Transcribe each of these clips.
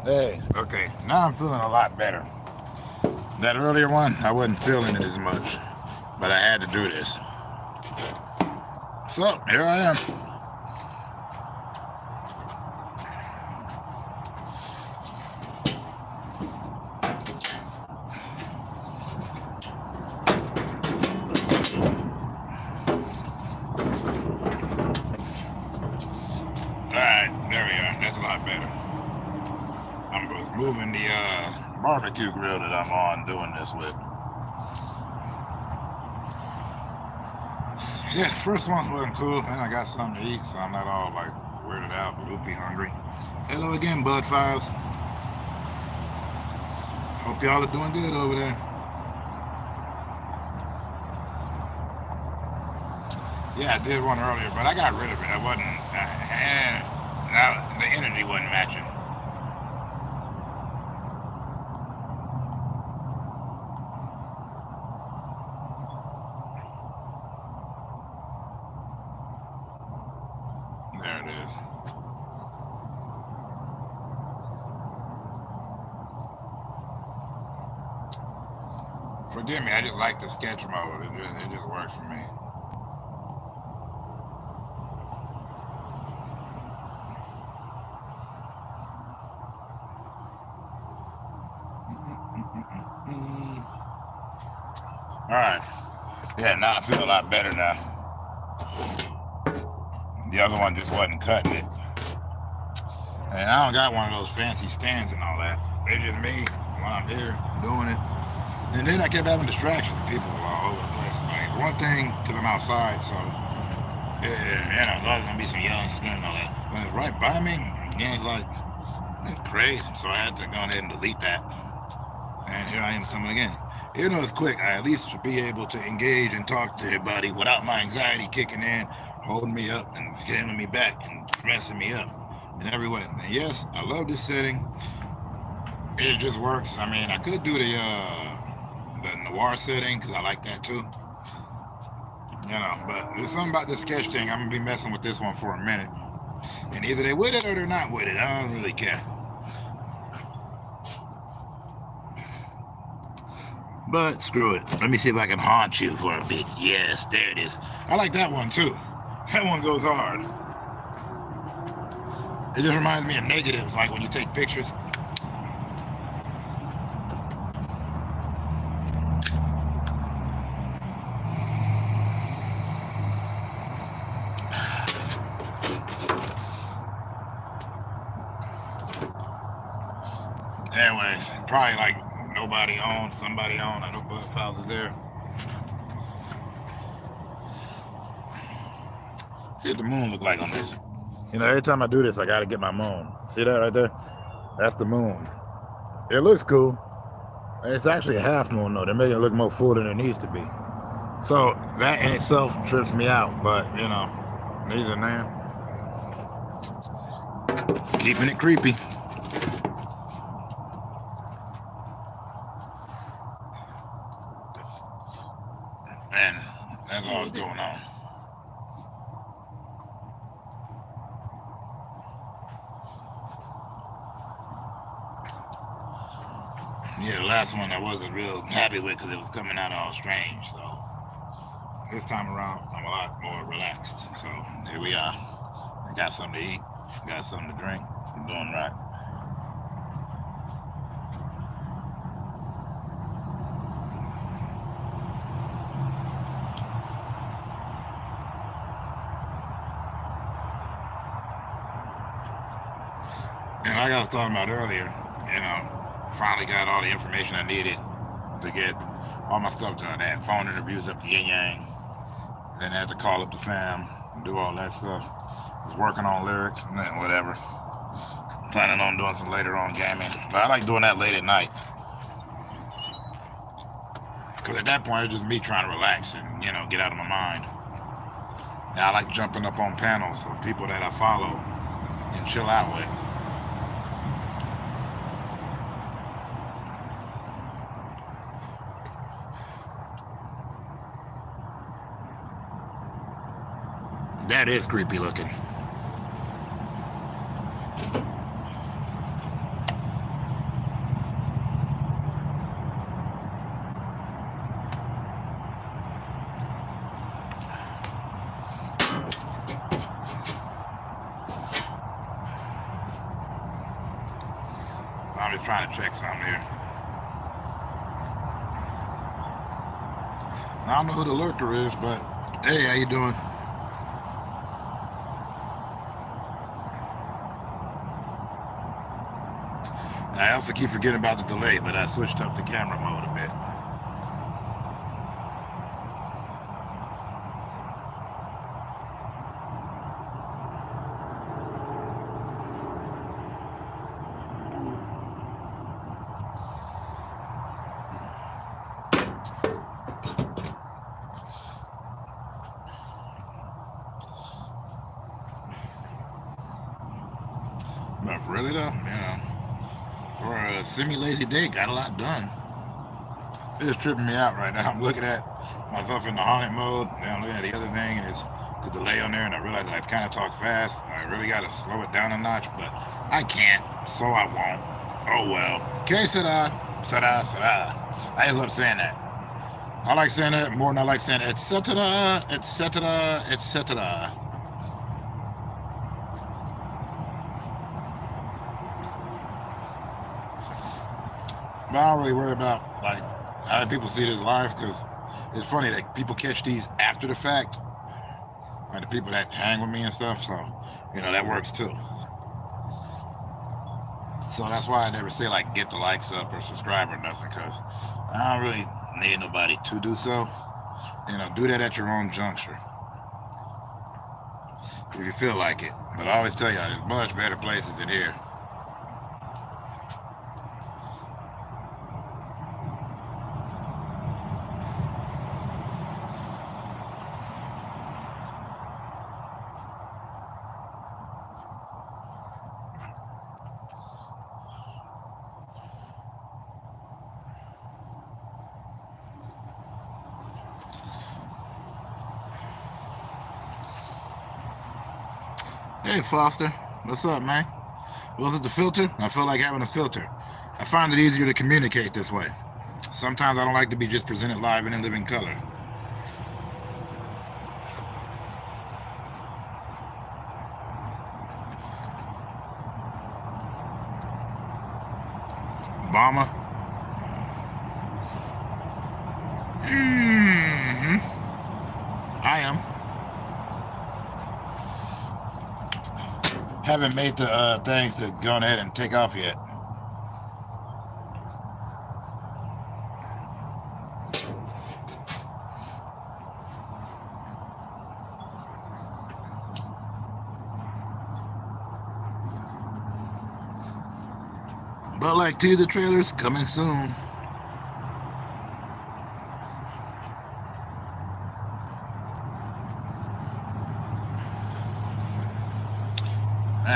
Hey, okay, now I'm feeling a lot better. That earlier one, I wasn't feeling it as much, but I had to do this. So, here I am. Alright, there we are. That's a lot better. I'm just moving the barbecue grill that I'm on doing this with. Yeah, first one wasn't cool, and I got something to eat, so I'm not all like weirded out, loopy hungry. Hello again, Bud Files. Hope y'all are doing good over there. Yeah, I did one earlier, but I got rid of it. I wasn't, the energy wasn't matching. There it is. Forgive me, I just like the sketch mode. It just works for me. Alright. Yeah, now I feel a lot better now. The other one just wasn't cutting it. And I don't got one of those fancy stands and all that. It's just me while I'm here doing it. And then I kept having distractions. People were all over the place. Like, it's one thing because I'm outside, so yeah, there's gonna be some yelling and all that. But it's right by me, and it's like, it's crazy. So I had to go ahead and delete that. And here I am coming again. Even though it's quick, I at least should be able to engage and talk to everybody without my anxiety kicking in, holding me up and handing me back and messing me up in every way. And yes, I love this setting. It just works. I mean, I could do the noir setting because I like that too. You know, but there's something about this sketch thing. I'm gonna be messing with this one for a minute, and either they're with it or they're not with it. I don't really care. But screw it. Let me see if I can haunt you for a bit. Yes, there it is. I like that one too. That one goes hard. It just reminds me of negatives, like when you take pictures. Anyways, probably like nobody on, somebody on. I know Bud Files is there. See what the moon look like on this. You know, every time I do this, I gotta get my moon. See that right there? That's the moon. It looks cool. It's actually a half moon though. They're making it look more full than it needs to be. So that in itself trips me out, but you know, neither man. Keeping it creepy. And that's all that's going on. Yeah, the last one I wasn't real happy with because it was coming out all strange. So this time around, I'm a lot more relaxed. So here we are. I got something to eat, got something to drink. I'm doing right. And like I was talking about earlier, you know, finally got all the information I needed to get all my stuff done. I had phone interviews up to Yin Yang. Then I had to call up the fam and do all that stuff. I was working on lyrics and then whatever. Planning on doing some later on gaming. But I like doing that late at night. Because at that point, it's just me trying to relax and, you know, get out of my mind. And I like jumping up on panels of people that I follow and chill out with. That is creepy looking. I'm just trying to check something here. I don't know who the lurker is, but hey, how you doing? I also keep forgetting about the delay, but I switched up the camera mode a bit. But really though, for a semi-lazy day, got a lot done. It's tripping me out right now. I'm looking at myself in the haunted mode, and I'm looking at the other thing, and it's the delay on there, and I realize that I kind of talk fast. I really got to slow it down a notch, but I can't, so I won't. Oh well. Okay, sada. I just love saying that. I like saying that more than I like saying etc., etc., etc. But I don't really worry about like how people see this live, because it's funny that people catch these after the fact, like the people that hang with me and stuff. So that works too. So that's why I never say like get the likes up or subscribe or nothing, because I don't really need nobody to do so. Do that at your own juncture if you feel like it. But I always tell you, there's much better places than here. Hey Foster, what's up, man? Was it the filter? I feel like having a filter. I find it easier to communicate this way. Sometimes I don't like to be just presented live and in living color. Obama. I am. Haven't made the things to go ahead and take off yet. But like teaser trailers coming soon.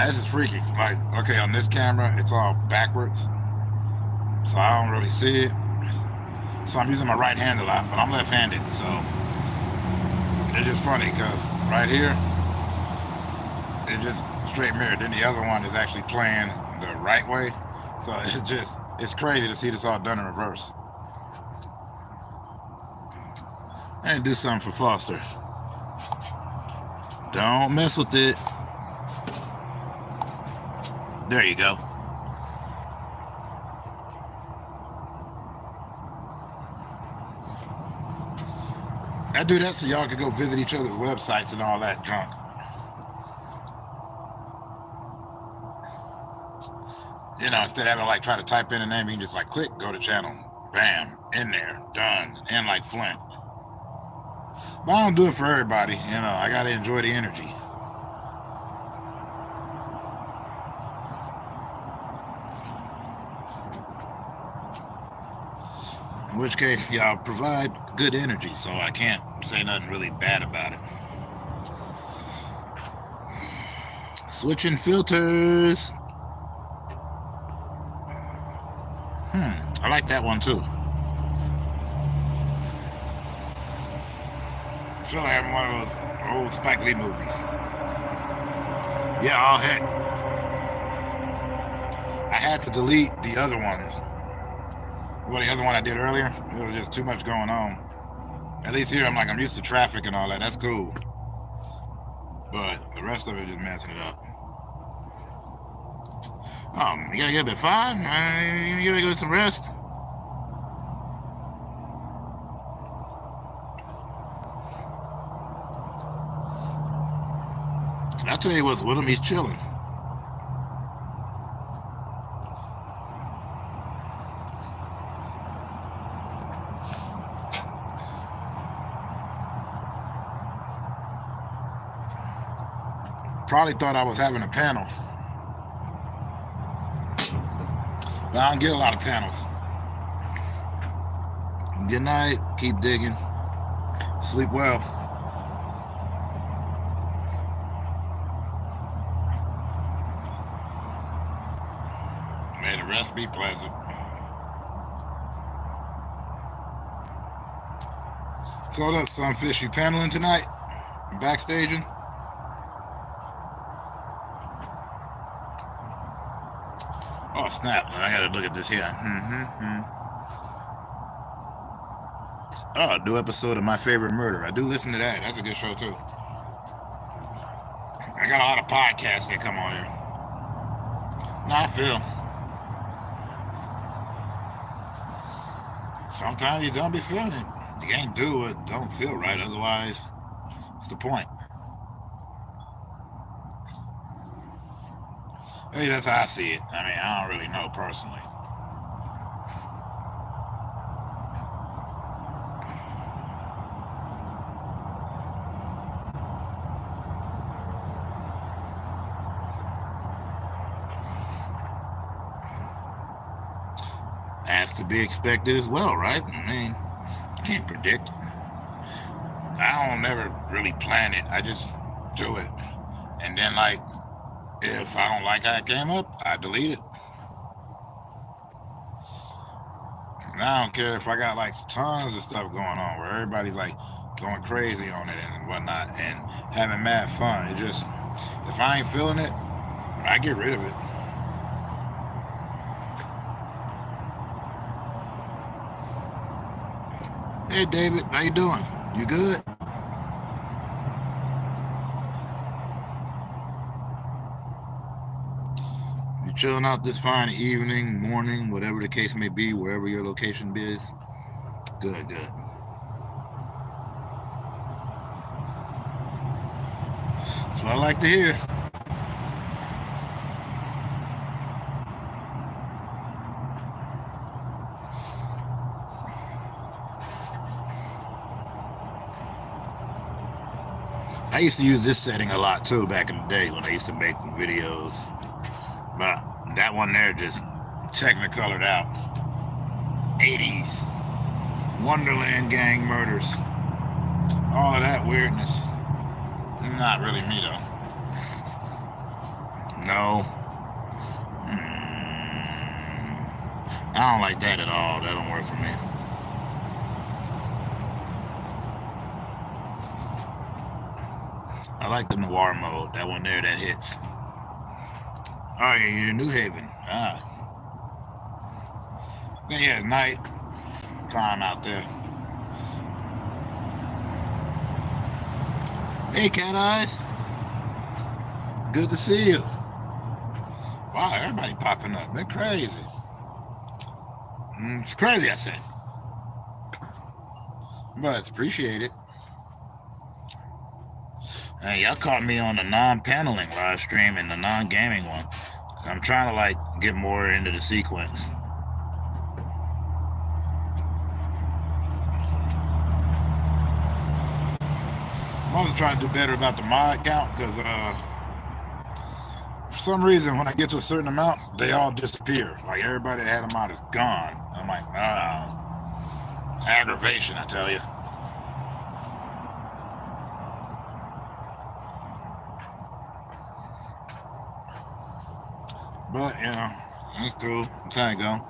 This is freaky. Like, okay, on this camera, it's all backwards, so I don't really see it. So I'm using my right hand a lot, but I'm left-handed, so it's just funny because right here, it's just straight mirror. Then the other one is actually playing the right way. So it's crazy to see this all done in reverse. And do something for Foster. Don't mess with it. There you go. I do that so y'all can go visit each other's websites and all that junk. Instead of having to like try to type in a name, you can just like click, go to channel, bam, in there, done, and like Flint. But I don't do it for everybody, I gotta enjoy the energy. In which case, y'all provide good energy, so I can't say nothing really bad about it. Switching filters. I like that one too. I feel like I'm one of those old Spike Lee movies. Yeah, heck. I had to delete the other ones. Well, the other one I did earlier, it was just too much going on. At least here, I'm used to traffic and all that. That's cool. But the rest of it just messing it up. You gotta get up at 5? You gotta get some rest. I'll tell you what's with him, he's chilling. Probably thought I was having a panel. But I don't get a lot of panels. Good night. Keep digging. Sleep well. May the rest be pleasant. So that's Sunfish, you paneling tonight? Backstaging? Oh, snap. I gotta look at this here. Oh, a new episode of My Favorite Murder. I do listen to that. That's a good show, too. I got a lot of podcasts that come on here. Nah, I feel. Sometimes you don't be feeling it. You can't do what don't feel right. Otherwise, what's the point? Hey, that's how I see it. I mean, I don't really know personally. As to be expected as well, right? I mean, you can't predict. I don't never really plan it. I just do it. And then, like, if I don't like how it came up, I delete it. I don't care if I got like tons of stuff going on where everybody's like going crazy on it and whatnot and having mad fun. It just, if I ain't feeling it, I get rid of it. Hey David, how you doing? You good? You chilling out this fine evening, morning, whatever the case may be, wherever your location is? Good, good. That's what I like to hear. I used to use this setting a lot too back in the day when I used to make videos. But that one there just technicolored out. 80s. Wonderland gang murders. All of that weirdness. Not really me though. No. I don't like that at all. That don't work for me. I like the noir mode. That one there, that hits. Oh, yeah, you're in New Haven. Ah. Then yeah, it's night time out there. Hey, Cat Eyes. Good to see you. Wow, everybody popping up. They're crazy. It's crazy, I said. But it's appreciated. Hey, y'all caught me on the non-paneling live stream and the non-gaming one. I'm trying to like get more into the sequence. I'm also trying to do better about the mod count because for some reason when I get to a certain amount, they all disappear. Like everybody that had a mod is gone. I'm like, aggravation, I tell you. But, you know, it's cool. It's how it go.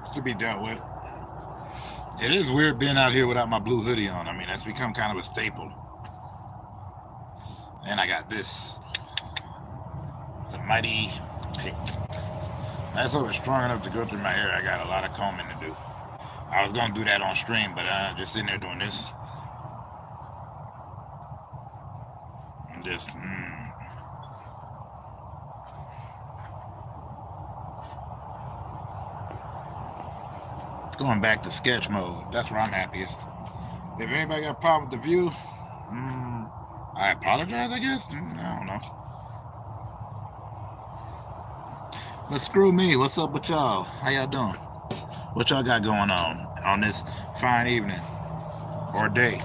It's to be dealt with. It is weird being out here without my blue hoodie on. I mean, that's become kind of a staple. And I got this. The mighty pick. That's over strong enough to go through my hair. I got a lot of combing to do. I was going to do that on stream, but I'm just sitting there doing this. Just, Going back to sketch mode. That's where I'm happiest. If anybody got a problem with the view, I apologize, I guess. I don't know. But screw me. What's up with y'all? How y'all doing? What y'all got going on this fine evening or day?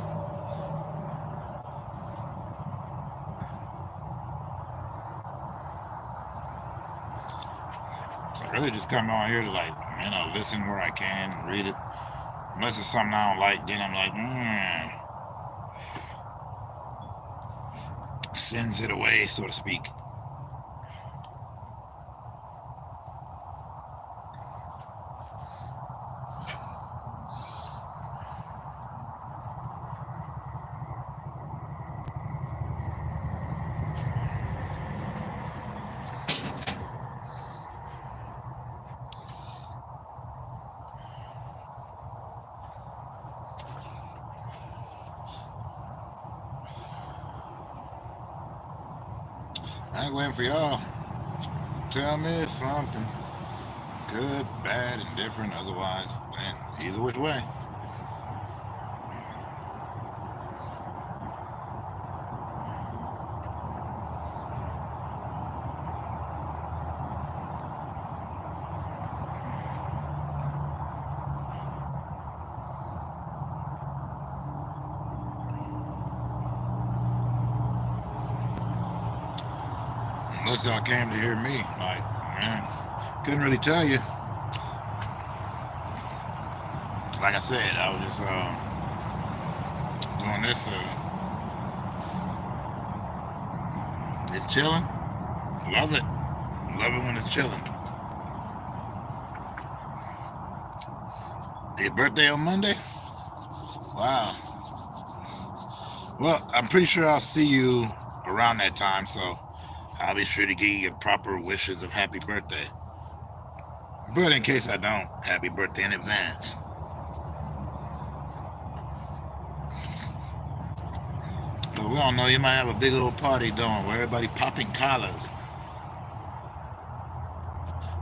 So really just come on here to listen where I can and read it. Unless it's something I don't like, then I'm like, sends it away, so to speak. I ain't waiting for y'all. Tell me something. Good, bad, indifferent, otherwise, man, either which way. Unless y'all came to hear me, couldn't really tell you. Like I said, I was just doing this. It's chilling. Love it. Love it when it's chilling. Your birthday on Monday? Wow. Well, I'm pretty sure I'll see you around that time, so I'll be sure to give you your proper wishes of happy birthday. But in case I don't, happy birthday in advance. But we all know you might have a big old party going where everybody popping collars,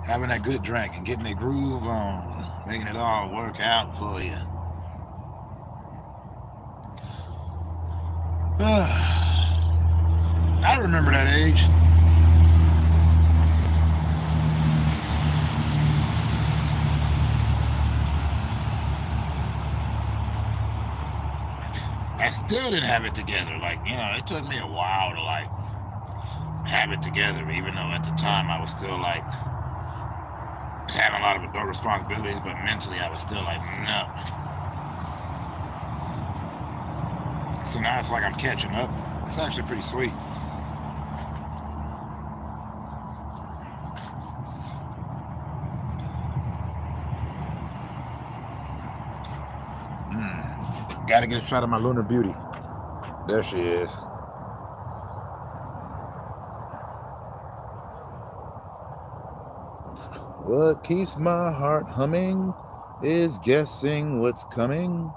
having that good drink and getting their groove on, making it all work out for you. I remember that age. I still didn't have it together. It took me a while to have it together, even though at the time I was still having a lot of adult responsibilities, but mentally I was still no. So now it's like I'm catching up. It's actually pretty sweet. Gotta get a shot of my Lunar Beauty. There she is. What keeps my heart humming is guessing what's coming.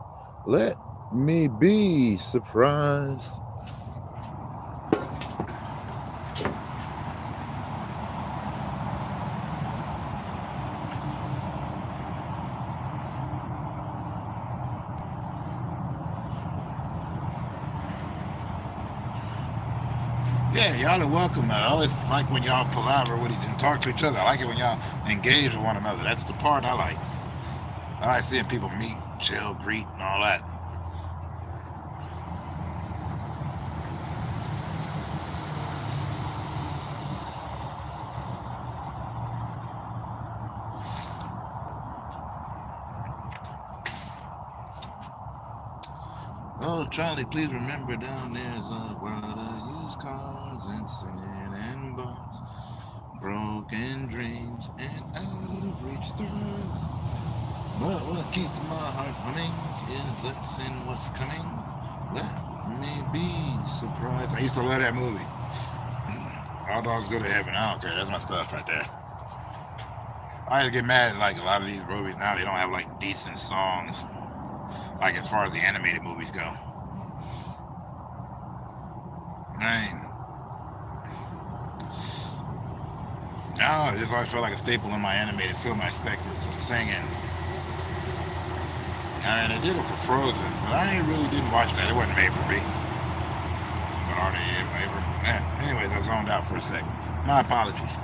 Let me be surprised. Yeah, y'all are welcome. I always like when y'all palaver with and talk to each other. I like it when y'all engage with one another. That's the part I like. I like seeing people meet, chill, greet, and all that. Oh, Charlie, please remember down there's a world of used cars and sin and bars, broken dreams and out of reach stars. But what keeps my heart humming is let's in what's coming. Let me be surprised. I used to love that movie. All dogs go to heaven. I don't care. That's my stuff right there. I just get mad at a lot of these movies now. They don't have decent songs. As far as the animated movies go. It just always felt like a staple in my animated film aspect is some singing. I mean, they did it for Frozen, but I really didn't watch that. It wasn't made for me. But are they ever? Anyways, I zoned out for a second. My apologies.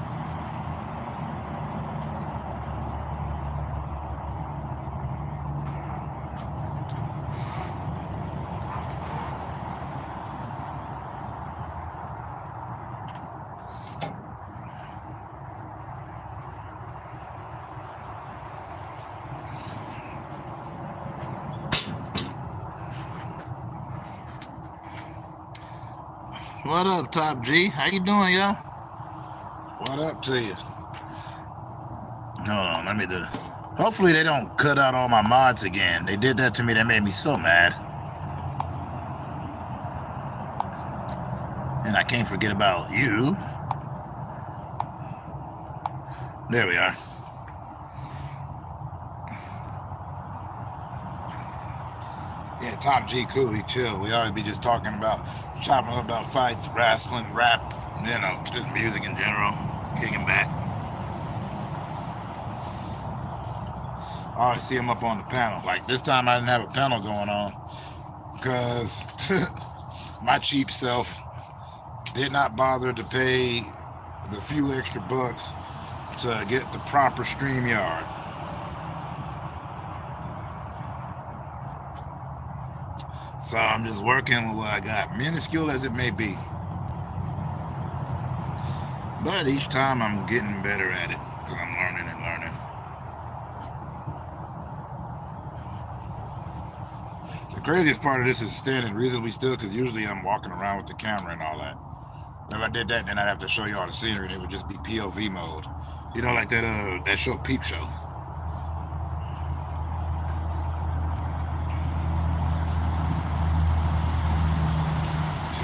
What up, Top G? How you doing, yo? What up to you? Hold on, let me do it. Hopefully they don't cut out all my mods again. They did that to me. That made me so mad. And I can't forget about you. There we are. Yeah, Top G cool. He chill. We always be just talking about, chopping up about fights, wrestling, rap, you know, just music in general, kicking back. I always see him up on the panel. Like this time I didn't have a panel going on because my cheap self did not bother to pay the few extra bucks to get the proper StreamYard. So I'm just working with what I got, minuscule as it may be. But each time I'm getting better at it because I'm learning and learning. The craziest part of this is standing reasonably still because usually I'm walking around with the camera and all that. If I did that, then I'd have to show you all the scenery and it would just be POV mode. You know, like that show Peep Show.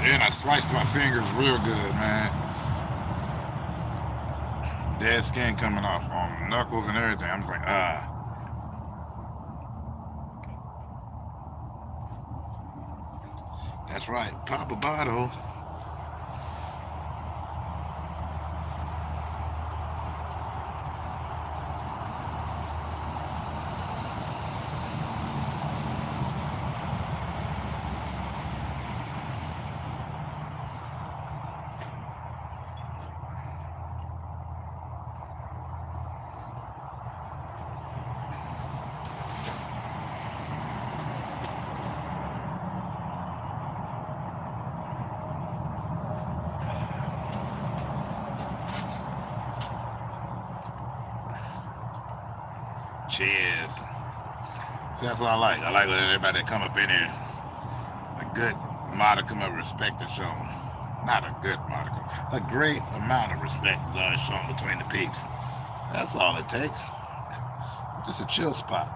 And I sliced my fingers real good, man. Dead skin coming off on knuckles and everything. I'm just like, ah. That's right, pop a bottle. Cheers. See, that's what I like. I like when everybody that come up in here, a good modicum of respect is shown. Not a good modicum. A great amount of respect is shown between the peeps. That's all it takes. Just a chill spot.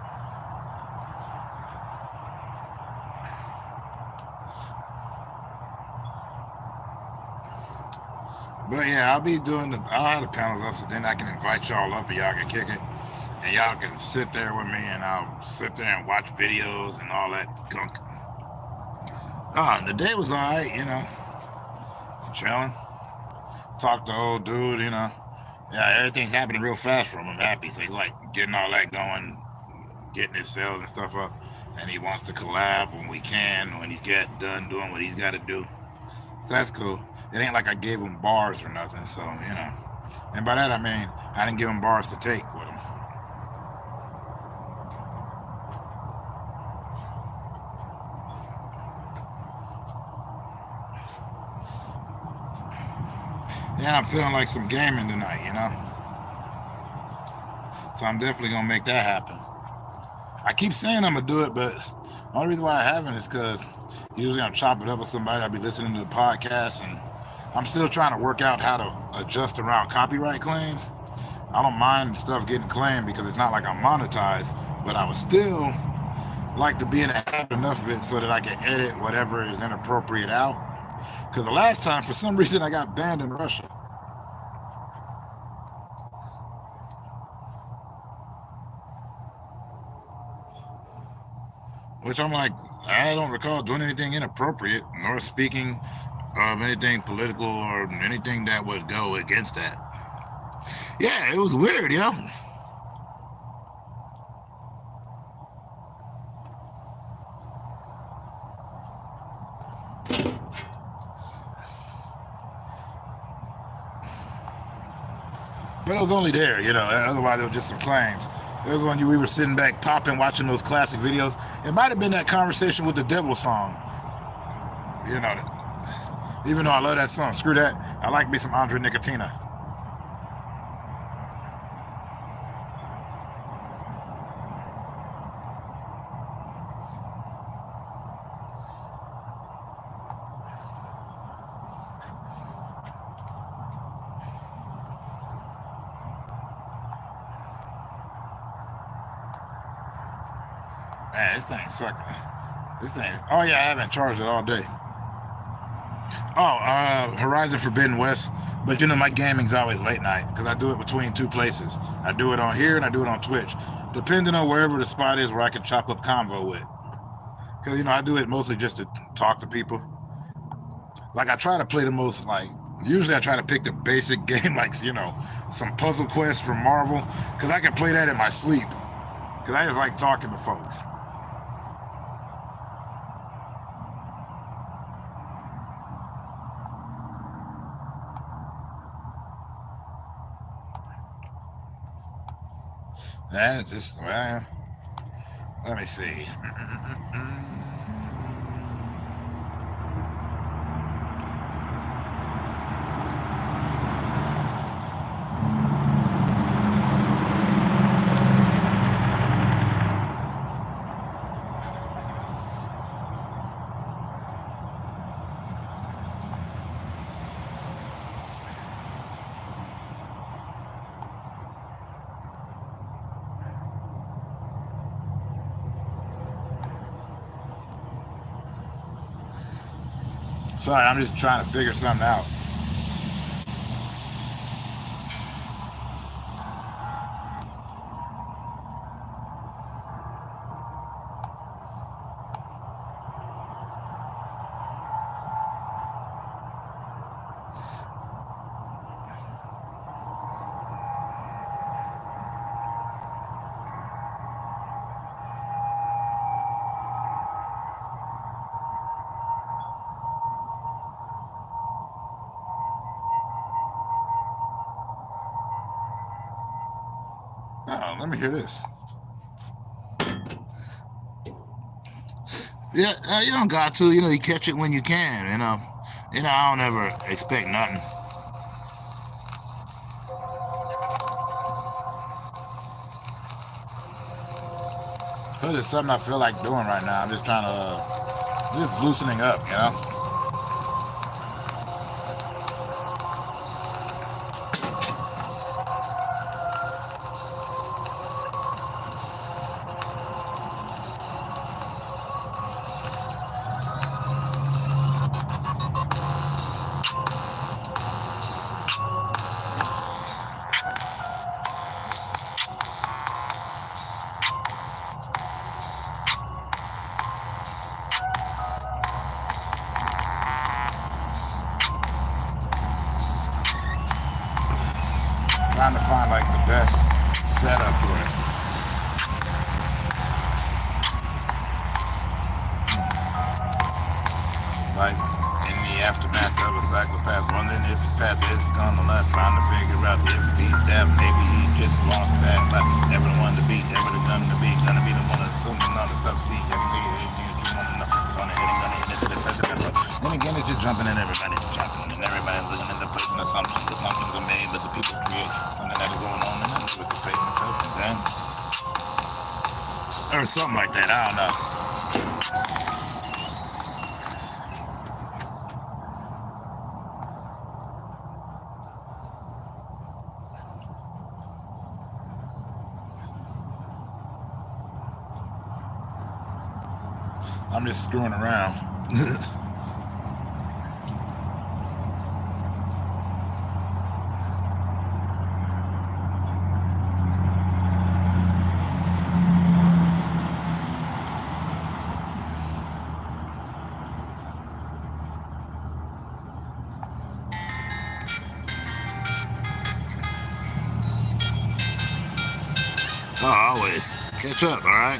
But yeah, I'll have the panels up so then I can invite y'all up and y'all can kick it. And y'all can sit there with me and I'll sit there and watch videos and all that gunk. The day was alright, you know. Chilling. Talked to old dude, you know. Yeah, everything's happening real fast for him. I'm happy. So he's like getting all that going, getting his sales and stuff up. And he wants to collab when we can, when he's done doing what he's got to do. So that's cool. It ain't like I gave him bars or nothing, so, you know. And by that I mean, I didn't give him bars to take with him. Yeah, I'm feeling like some gaming tonight, you know. So I'm definitely going to make that happen. I keep saying I'm going to do it, but the only reason why I haven't is because usually I'm chopping it up with somebody. I'll be listening to the podcast, and I'm still trying to work out how to adjust around copyright claims. I don't mind stuff getting claimed because it's not like I'm monetized, but I would still like to be in the habit enough of it so that I can edit whatever is inappropriate out. Because the last time, for some reason, I got banned in Russia. Which I'm like, I don't recall doing anything inappropriate, nor speaking of anything political or anything that would go against that. Yeah, it was weird, yo. was only there, you know. Otherwise, it was just some claims. It was when we were sitting back, popping, watching those classic videos. It might have been that conversation with the devil song. You know, even though I love that song, screw that. I like me some Andre Nicotina. Man, this thing's sucking. This thing. Oh yeah, I haven't charged it all day. Oh, Horizon Forbidden West. But you know, my gaming's always late night because I do it between two places. I do it on here and I do it on Twitch, depending on wherever the spot is where I can chop up convo with. Because you know, I do it mostly just to talk to people. Like I try to play the most usually I try to pick the basic game, like, you know, some Puzzle Quest from Marvel, because I can play that in my sleep. Because I just like talking to folks. That's just, well, let me see. Sorry, I'm just trying to figure something out. Oh, let me hear this. Yeah, you don't got to. You know, you catch it when you can. You know, I don't ever expect nothing. Cause it's something I feel like doing right now. I'm just trying to, just loosening up. You know. Trying to find like the best setup for it. Like in the aftermath of a psychopath, wondering if his path is gone to left, trying to figure out if he's deaf, maybe he just lost that. Like never one to beat, never the gun to beat, gonna be the one that's something other stuff. See, I can tell you anything that you want to know. Gonna hit and gonna hit into the president. Then again, it's just jumping in everybody's jumping, and everybody's looking in the place and assumptions. Assumptions are made, but the people create something that is going on in them with the faith and assumptions, or something like that. I don't know. I'm just screwing around. Oh, always. Catch up, all right?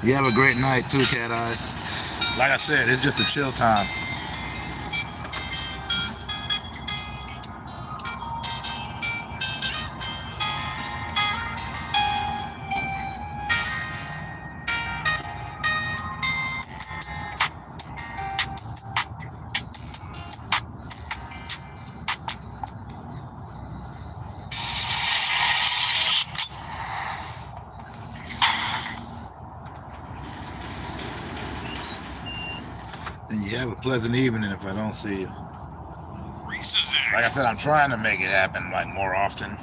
You have a great night too, Cat Eyes. Like I said, it's just a chill time. You have a pleasant evening if I don't see you. Like I said, I'm trying to make it happen like more often.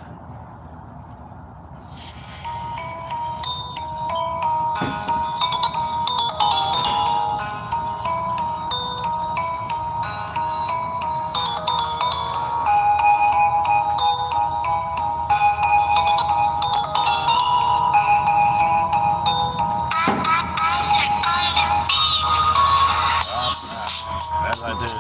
That right there is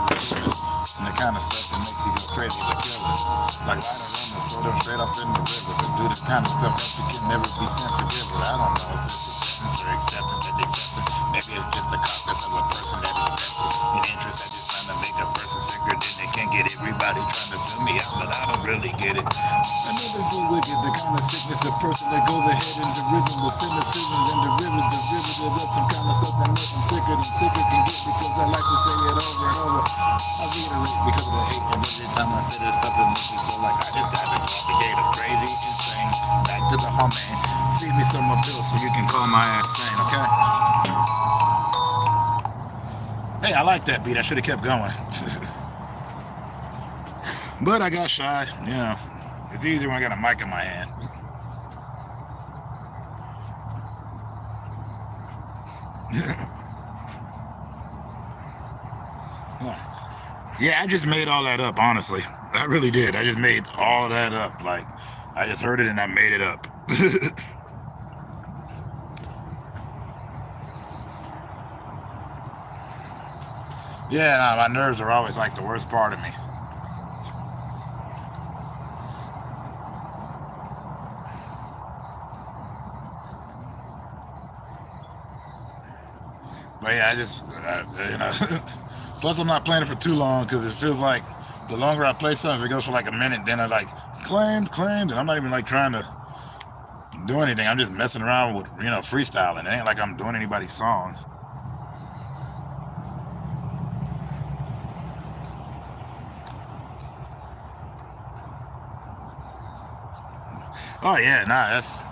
the kind of stuff that makes you go crazy with killers. Like light a room and throw them straight off in the river. To do the kind of stuff that you can never be sensitive with. I don't know if it's acceptance or acceptance that they accept. Maybe it's just a carcass of a person that is vested in interest that just trying to make a person sicker. Then they can't get everybody trying to fill me out, but I don't really get it. I know this the wicked, the kind of sickness, the person that goes ahead and the rhythm with cynicism and the river that does some kind of stuff that makes them sicker than sicker can get, because I like to say it over and over. I reiterate because of the hate, and every time I say this stuff it makes me feel like I just got to go off the gate of crazy, insane. Back to the home, man. Feed me some more pills so you can call my ass sane, okay? Hey, I like that beat. I should have kept going. But I got shy, you know. It's easier when I got a mic in my hand. Yeah, I just made all that up, honestly. I really did. I just made all that up. Like, I just heard it and I made it up. Yeah, no, my nerves are always like the worst part of me. But yeah, I just, you know, plus I'm not playing it for too long because it feels like the longer I play something, if it goes for like a minute, then I like claimed, and I'm not even like trying to do anything. I'm just messing around with, you know, freestyling. It ain't like I'm doing anybody's songs. Oh yeah, nah, that's,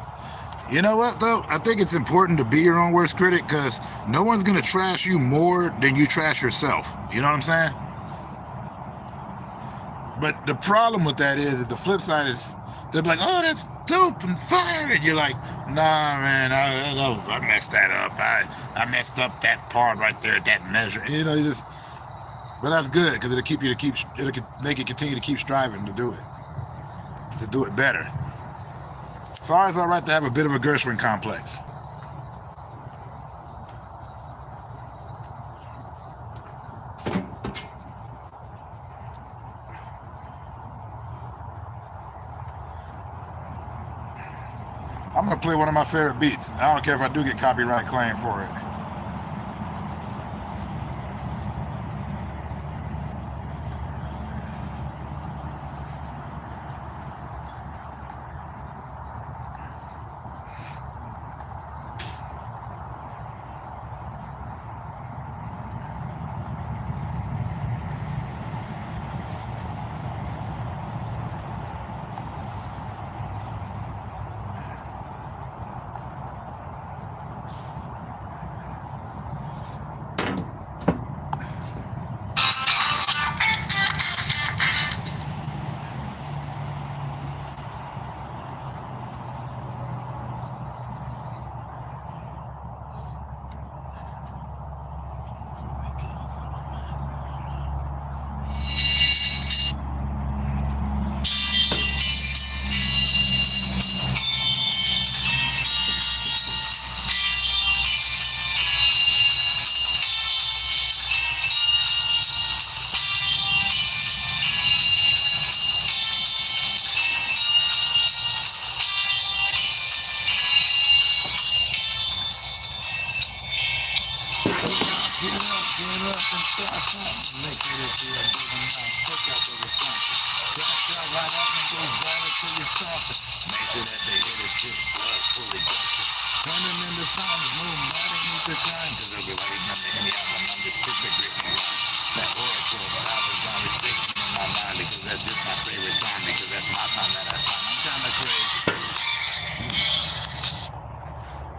you know what though? I think it's important to be your own worst critic because no one's gonna trash you more than you trash yourself. You know what I'm saying? But the problem with that is that the flip side is they're like, oh, that's dope and fire, and you're like, nah, man, I messed that up. I messed up that part right there, that measure. You know, you just. But that's good because it'll make it continue to keep striving to do it better. It's always all right to have a bit of a Gershwin complex. I'm going to play one of my favorite beats. I don't care if I do get copyright claim for it.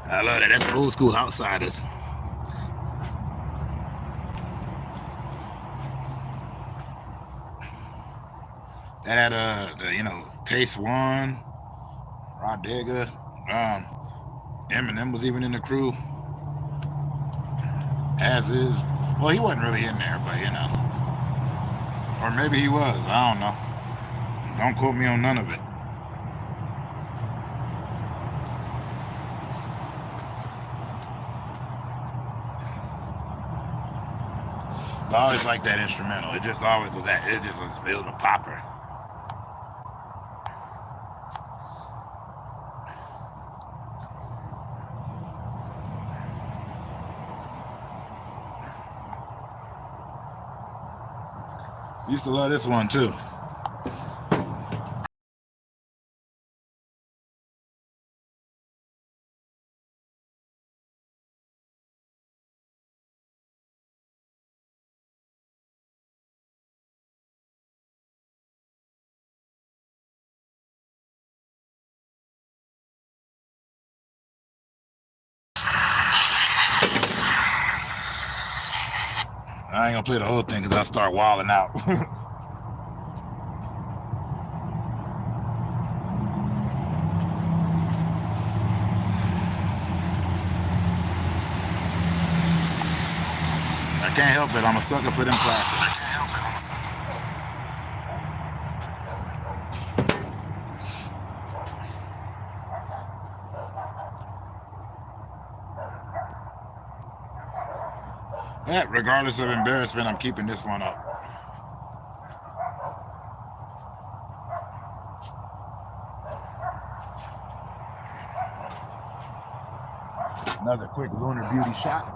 I love that. That's old school Outsiders. that had Pace One, Rod Dega, Eminem was even in the crew. As is. Well, he wasn't really in there, but or maybe he was. I don't know. Don't quote me on none of it. But I always liked that instrumental. It just always was that. It was a popper. Used to love this one too. I ain't gonna play the whole thing because I'll start wilding out. I can't help it. I'm a sucker for them classics. Yeah, regardless of embarrassment, I'm keeping this one up. Another quick Lunar Beauty shot.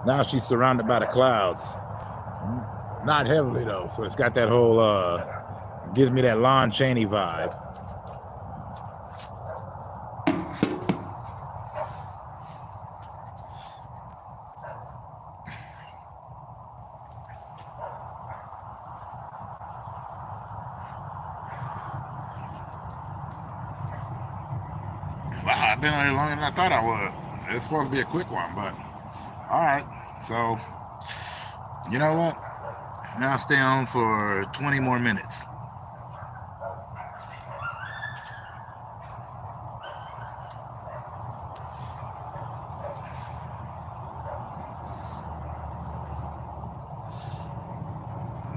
Now she's surrounded by the clouds. Not heavily though, so it's got that whole, gives me that Lon Chaney vibe. Wow, I've been on here longer than I thought I would. It's supposed to be a quick one, but all right. So, you know what? Now I'll stay on for 20 more minutes.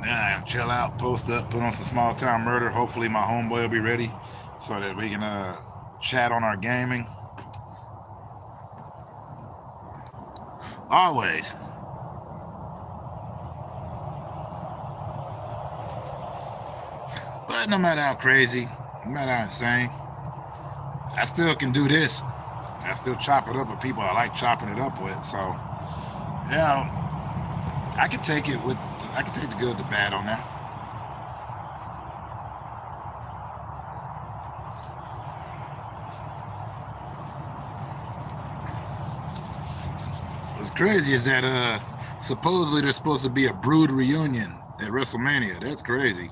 Then I chill out, post up, put on some Small Town Murder. Hopefully my homeboy will be ready so that we can chat on our gaming. Always. But no matter how crazy, no matter how insane, I still can do this. I still chop it up with people I like chopping it up with. So, I can take it with, I can take the good, the bad on there. What's crazy is that supposedly there's supposed to be a Brood reunion at WrestleMania. That's crazy.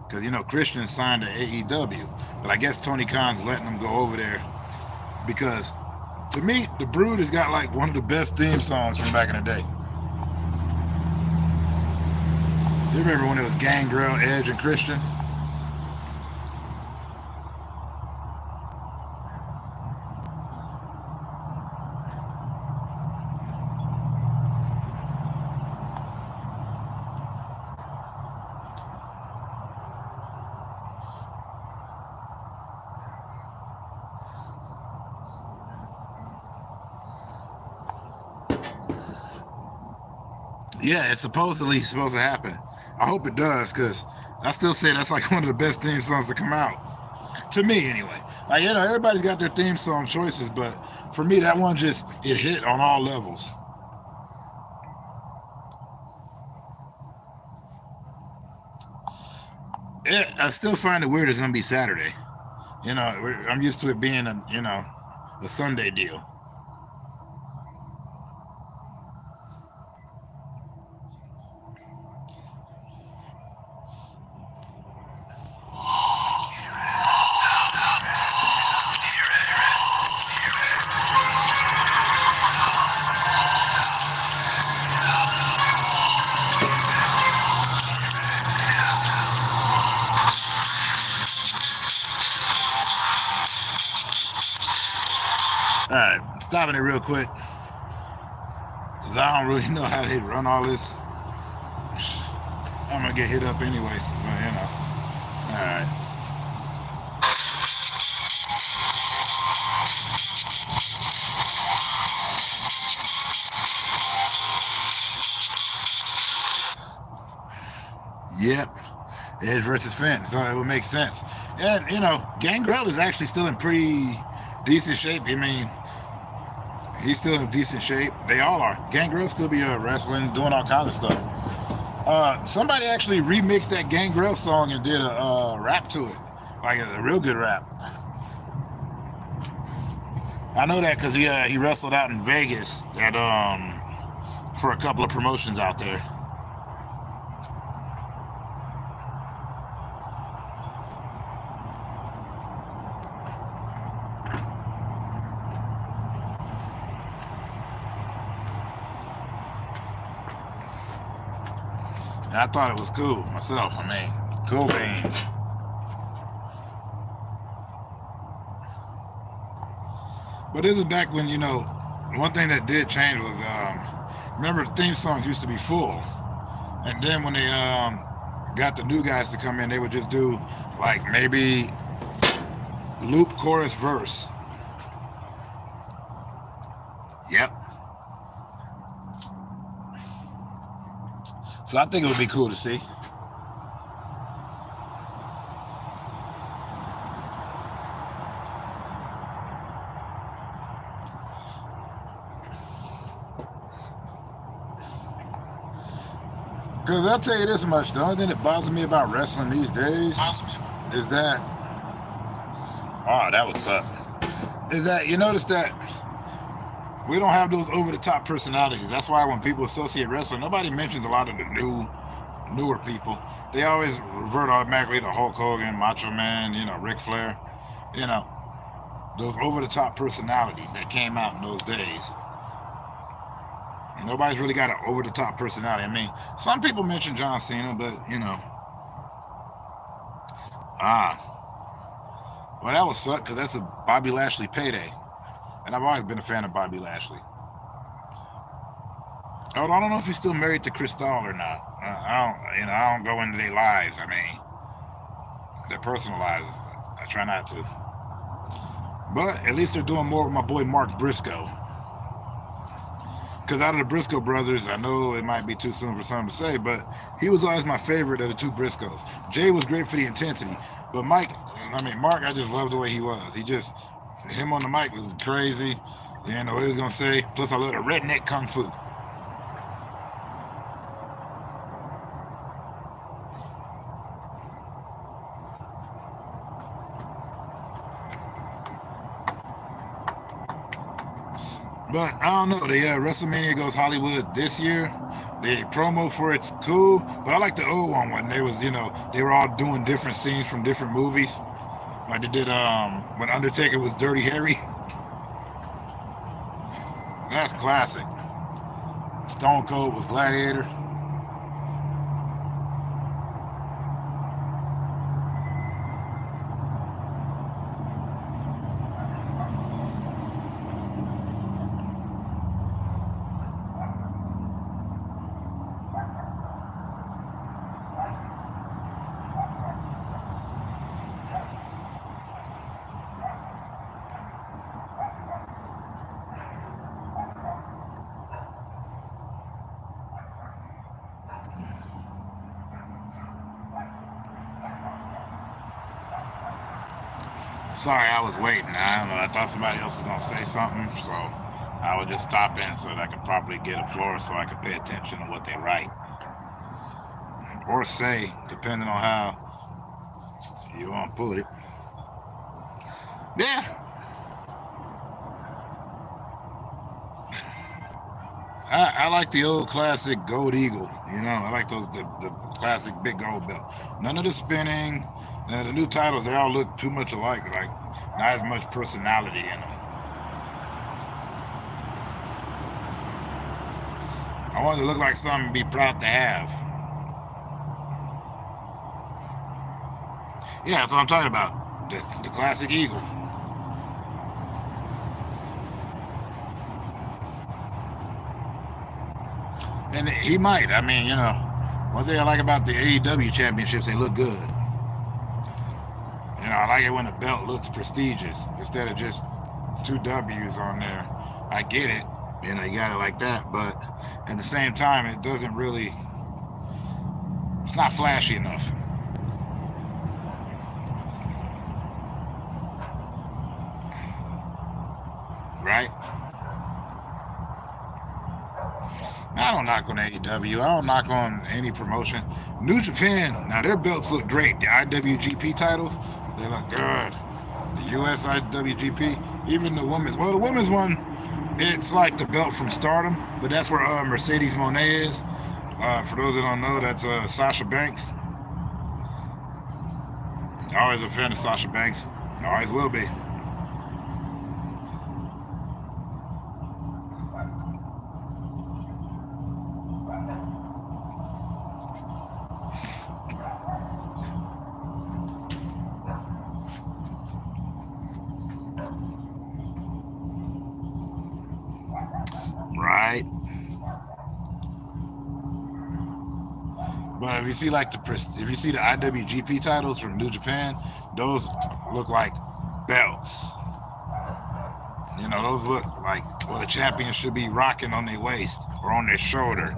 Because, Christian signed to AEW. But I guess Tony Khan's letting them go over there. Because, to me, the Brood has got, like, one of the best theme songs from back in the day. You remember when it was Gangrel, Edge, and Christian? Yeah, it's supposedly supposed to happen. I hope it does, because I still say that's like one of the best theme songs to come out. To me, anyway. Like, everybody's got their theme song choices, but for me, that one it hit on all levels. I still find it weird it's going to be Saturday. I'm used to it being a Sunday deal. Alright, stopping it real quick. Because I don't really know how they run all this. I'm going to get hit up anyway. But, you know. Alright. Yep. Edge versus Finn. So it would make sense. And, you know, Gangrel is actually still in pretty decent shape. I mean, he's still in decent shape. They all are. Gangrel still be wrestling, doing all kinds of stuff. Somebody actually remixed that Gangrel song and did a rap to it. Like a real good rap. I know that because he wrestled out in Vegas at for a couple of promotions out there. And I thought it was cool myself. I mean, cool beans. But this is back when, you know, one thing that did change was, remember the theme songs used to be full. And then when they got the new guys to come in, they would just do like maybe loop, chorus, verse. Yep. So I think it would be cool to see. Because I'll tell you this much, the only thing that bothers me about wrestling these days is that, oh, that was suck, is that you notice that we don't have those over-the-top personalities. That's why when people associate wrestling, nobody mentions a lot of the newer people. They always revert automatically to Hulk Hogan, Macho Man, you know, Ric Flair. You know, those over-the-top personalities that came out in those days. And nobody's really got an over-the-top personality. I mean, some people mention John Cena, but, you know. Well, that would suck because that's a Bobby Lashley payday. And I've always been a fan of Bobby Lashley. Although I don't know if he's still married to Crystal or not. I don't go into their lives. I mean, their personal lives. I try not to. But at least they're doing more with my boy Mark Briscoe. Because out of the Briscoe brothers, I know it might be too soon for something to say, but he was always my favorite of the two Briscoes. Jay was great for the intensity, but Mark, I just loved the way he was. Him on the mic was crazy. You didn't know what he was going to say. Plus, I love the redneck kung fu. But I don't know. The WrestleMania Goes Hollywood this year. The promo for it's cool, but I like the old one when they were all doing different scenes from different movies. Like they did when Undertaker was Dirty Harry. That's classic. Stone Cold was Gladiator. Sorry, I was waiting. I don't know. I thought somebody else was going to say something, so I would just stop in so that I could properly get a floor so I could pay attention to what they write. Or say, depending on how you want to put it. Yeah. I like the old classic Gold Eagle. You know, I like the classic big gold belt. None of the spinning. The new titles, they all look too much alike, like not as much personality in them. I want it to look like something to be proud to have. Yeah, that's what I'm talking about. The classic Eagle. And he might. I mean, one thing I like about the AEW championships, they look good. I like it when the belt looks prestigious instead of just 2 W's on there. I get it. You got it like that. But at the same time, it doesn't really, it's not flashy enough. Right? I don't knock on AEW. I don't knock on any promotion. New Japan, now their belts look great. The IWGP titles, they look good. The US IWGP, even the women's. Well, the women's one, it's like the belt from Stardom, but that's where Mercedes Moné is. For those that don't know, that's Sasha Banks. Always a fan of Sasha Banks. Always will be. Right. But if you see the IWGP titles from New Japan, those look like belts. Those look like what a champion should be rocking on their waist or on their shoulder.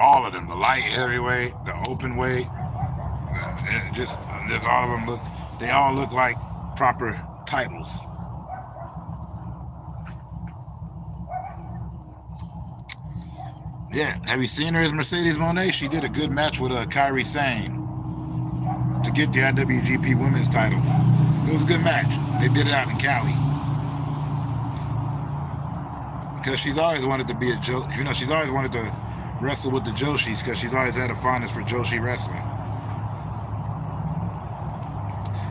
All of them, the light heavyweight, the open weight, just all of them they all look like proper titles. Yeah, have you seen her as Mercedes Moné? She did a good match with Kairi Sane to get the IWGP Women's title. It was a good match. They did it out in Cali. Because she's always wanted to be she's always wanted to wrestle with the Joshis because she's always had a fondness for Joshi wrestling.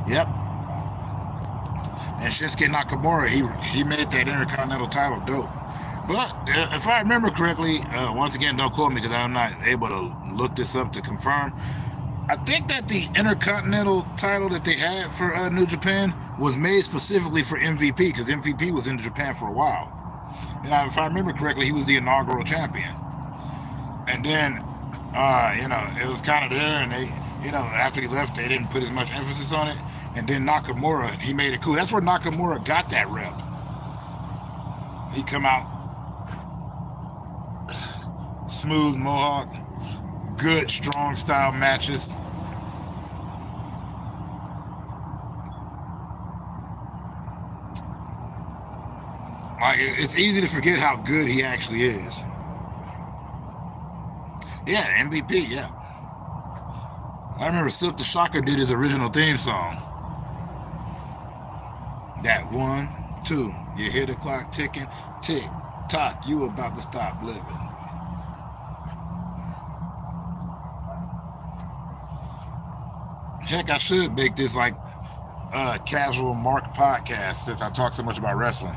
Yep. And Shinsuke Nakamura, he made that Intercontinental title dope. But if I remember correctly, once again, don't quote me because I'm not able to look this up to confirm. I think that the Intercontinental title that they had for New Japan was made specifically for MVP because MVP was in Japan for a while. If I remember correctly, he was the inaugural champion. And then, it was kind of there, and they, after he left, they didn't put as much emphasis on it. And then Nakamura, he made it cool. That's where Nakamura got that rep. He come out smooth mohawk, good strong style matches. Like, it's easy to forget how good he actually is. Yeah, MVP, yeah. I remember Silk the Shocker did his original theme song. That 1, 2, you hear the clock ticking, tick, tock, you about to stop living. Heck, I should make this like casual Mark podcast since I talk so much about wrestling.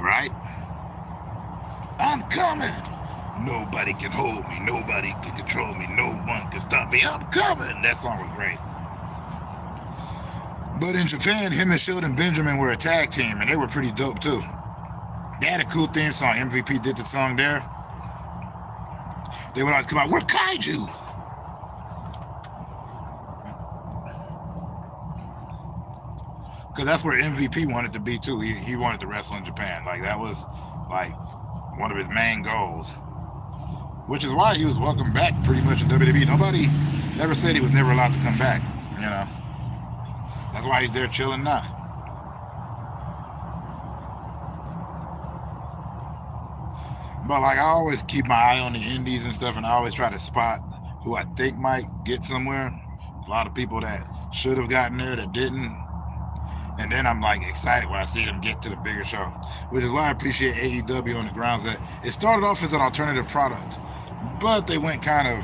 Right? I'm coming. Nobody can hold me. Nobody can control me. No one can stop me. I'm coming. That song was great. But in Japan, him and Sheldon Benjamin were a tag team, and they were pretty dope too. They had a cool theme song. MVP did the song there. They would always come out, we're kaiju. Because that's where MVP wanted to be too. He wanted to wrestle in Japan. Like, that was like one of his main goals. Which is why he was welcomed back pretty much in WWE. Nobody ever said he was never allowed to come back, That's why he's there chilling now. But like, I always keep my eye on the indies and stuff, and I always try to spot who I think might get somewhere. A lot of people that should have gotten there that didn't. And then I'm like excited when I see them get to the bigger show. Which is why I appreciate AEW on the grounds that it started off as an alternative product, but they went kind of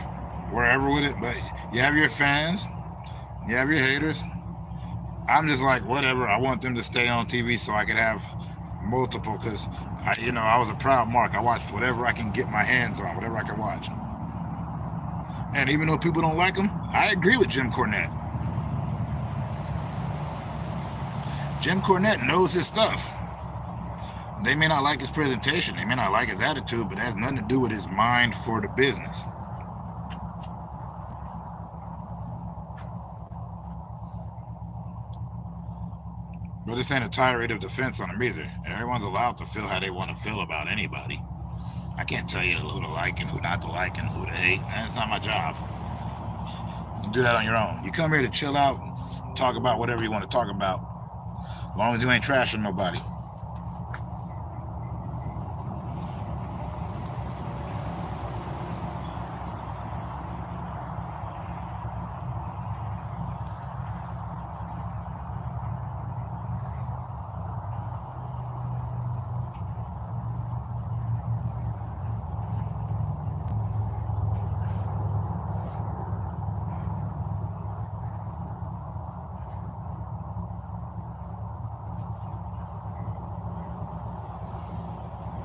wherever with it. But you have your fans, you have your haters. I'm just like, whatever. I want them to stay on TV so I could have multiple, because I was a proud Mark. I watched whatever I can get my hands on, whatever I can watch. And even though people don't like him, I agree with Jim Cornette. Jim Cornette knows his stuff. They may not like his presentation, they may not like his attitude, but it has nothing to do with his mind for the business. But this ain't a tirade of defense on him either. Everyone's allowed to feel how they want to feel about anybody. I can't tell you who to like and who not to like and who to hate. That's not my job. You do that on your own. You come here to chill out, talk about whatever you want to talk about, as long as you ain't trashing nobody.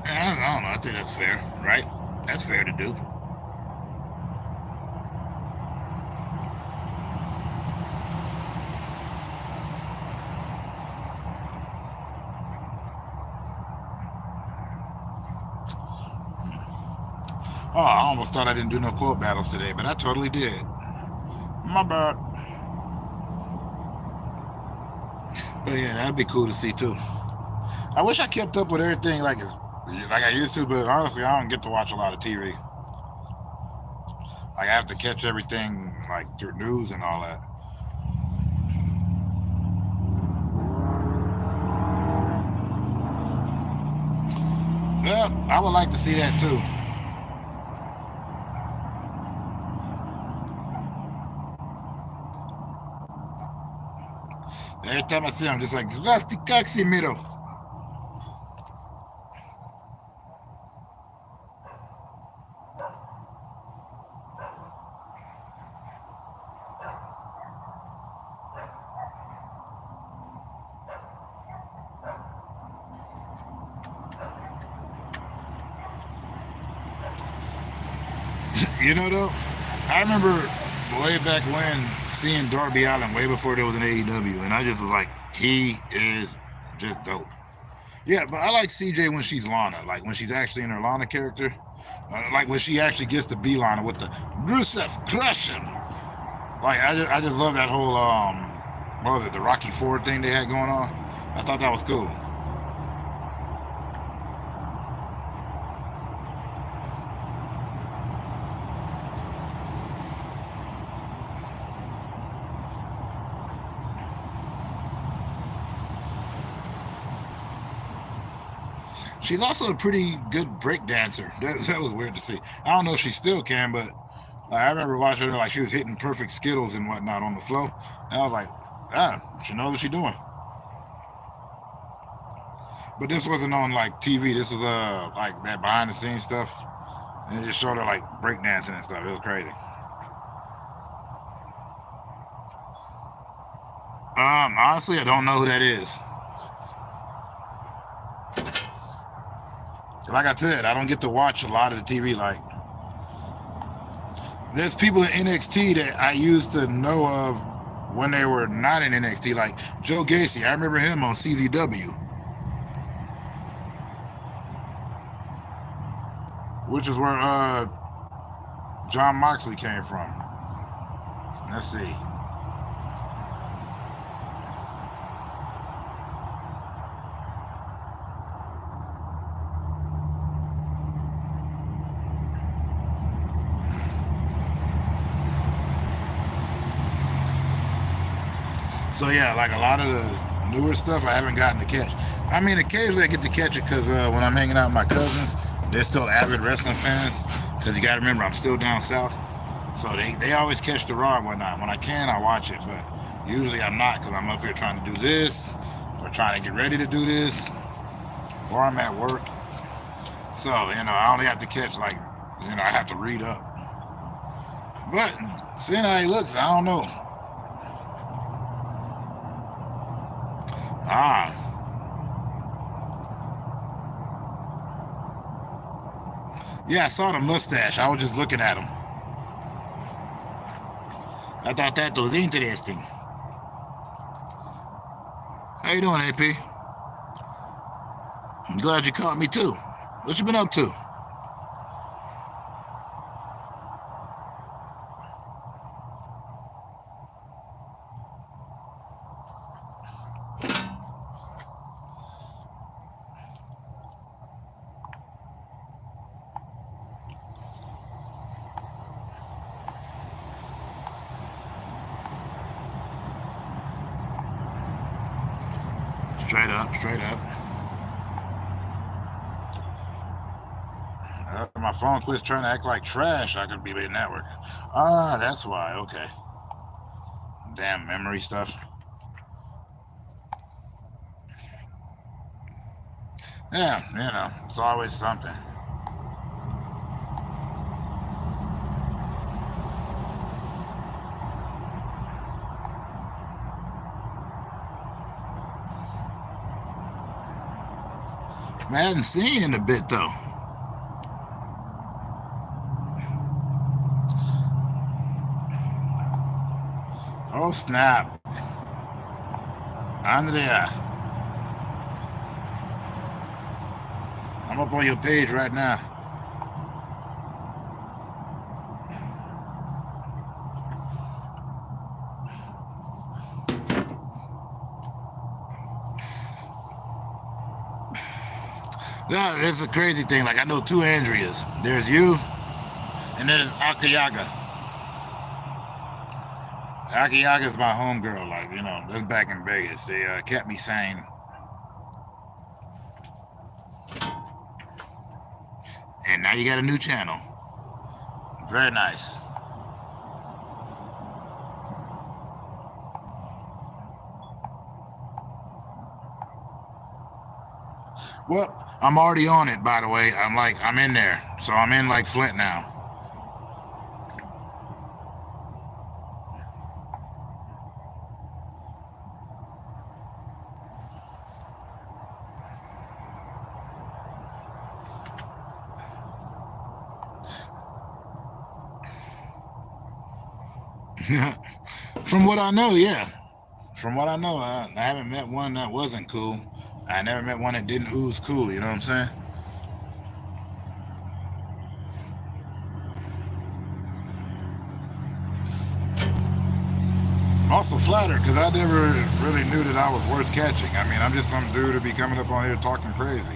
I don't know. I think that's fair, right? That's fair to do. Oh, I almost thought I didn't do no quote battles today, but I totally did. My bad. But yeah, that'd be cool to see too. I wish I kept up with everything like I used to, but honestly, I don't get to watch a lot of TV. Like, I have to catch everything like through news and all that. Yeah, I would like to see that too. Every time I see him, I'm just like, Zdrasti, kak si, Miro? You know, though, I remember way back when seeing Darby Allin way before there was an AEW, and I just was like, he is just dope. Yeah, but I like CJ when she's Lana, like when she's actually in her Lana character, like when she actually gets to be Lana with the Rusev Crush him. Like, I just love that whole what was it, the Rocky IV thing they had going on. I thought that was cool. She's also a pretty good break dancer. That was weird to see. I don't know if she still can, but I remember watching her, like, she was hitting perfect Skittles and whatnot on the floor. And I was like, she knows what she's doing. But this wasn't on, like, TV. This was, like, that behind-the-scenes stuff. And it just showed her, like, break dancing and stuff. It was crazy. Honestly, I don't know who that is. Like I said, I don't get to watch a lot of the TV. Like, there's people in NXT that I used to know of when they were not in NXT, like Joe Gacy. I remember him on CZW, which is where John Moxley came from. Let's see. So yeah, like a lot of the newer stuff I haven't gotten to catch. I mean, occasionally I get to catch it because when I'm hanging out with my cousins, they're still avid wrestling fans. Because you got to remember, I'm still down south. So they always catch the Raw and whatnot. When I can, I watch it. But usually I'm not, because I'm up here trying to do this, or trying to get ready to do this, or I'm at work. So, I only have to catch, like, I have to read up. But seeing how he looks, I don't know. Yeah, I saw the mustache. I was just looking at him. I thought that was interesting. How you doing, AP? I'm glad you caught me too. What you been up to? Straight up, straight up. My phone quits trying to act like trash. I could be network. Ah, that's why. Okay. Damn memory stuff. Yeah, you know, it's always something. I haven't seen you in a bit though. Oh snap. Andrea. I'm up on your page right now. No, it's a crazy thing. Like, I know two Andreas. There's you, and there's Akayaga. Akayaga's my homegirl. Like, you know, that's back in Vegas. They kept me sane. And now you got a new channel. Very nice. Well, I'm already on it, by the way. I'm in there. So I'm in like Flint now. From what I know, yeah. From what I know, I haven't met one that wasn't cool. I never met one that didn't ooze cool, you know what I'm saying? I'm also flattered because I never really knew that I was worth catching. I mean, I'm just some dude to be coming up on here talking crazy.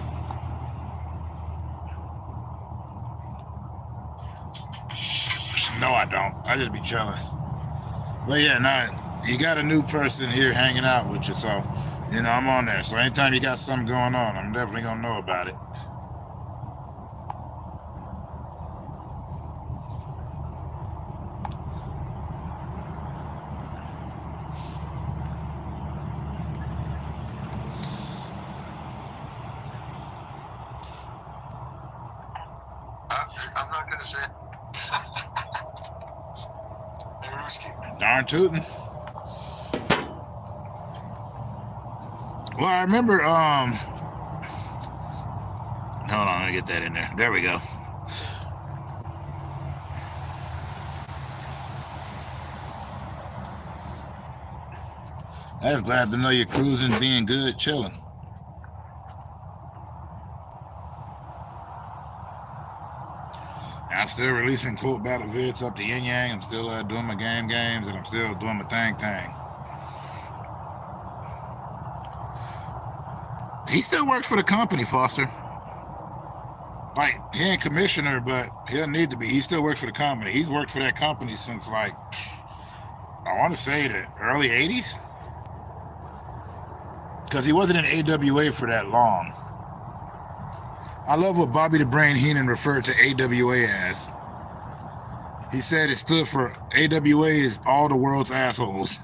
No, I don't. I just be chilling. But yeah, nah, you got a new person here hanging out with you, so, you know, I'm on there. So anytime you got something going on, I'm definitely going to know about it. I'm not going to say it. Darn tootin'. Well, I remember, hold on, let me get that in there. There we go. I was glad to know you're cruising, being good, chilling. I'm still releasing cool battle vids up to Yin Yang. I'm still doing my games, and I'm still doing my thing. He still works for the company, Foster. Like, he ain't commissioner, but he'll need to be. He still works for the company. He's worked for that company since, like, I want to say the early 80s. Because he wasn't in AWA for that long. I love what Bobby the Brain Heenan referred to AWA as. He said it stood for AWA is all the world's assholes.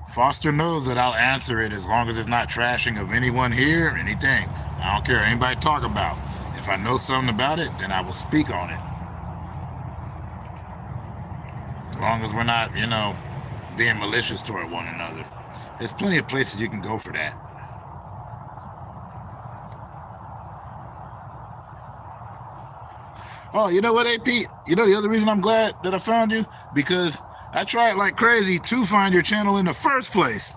Foster knows that I'll answer it as long as it's not trashing of anyone here or anything. I don't care what anybody talk about. If I know something about it, then I will speak on it. As long as we're not, being malicious toward one another. There's plenty of places you can go for that. Oh, you know what, AP? You know the other reason I'm glad that I found you? Because I tried like crazy to find your channel in the first place.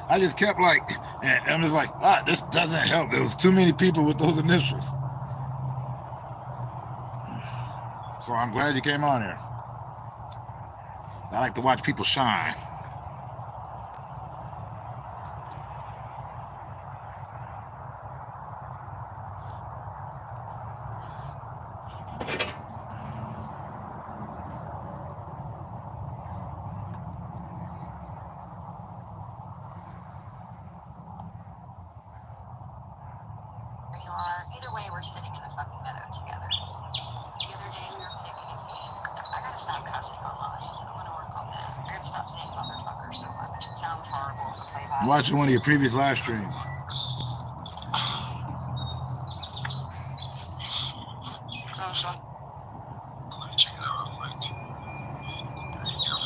I just kept and I'm just this doesn't help. There was too many people with those initials. So I'm glad you came on here. I like to watch people shine. Either way, we're sitting in a fucking meadow together. The other day we were picnicking. I gotta stop cussing online. I want to work on that. I gotta stop saying motherfucker so much. It sounds horrible to play back. I'm watching one of your previous live streams. Check it out real quick. There you go,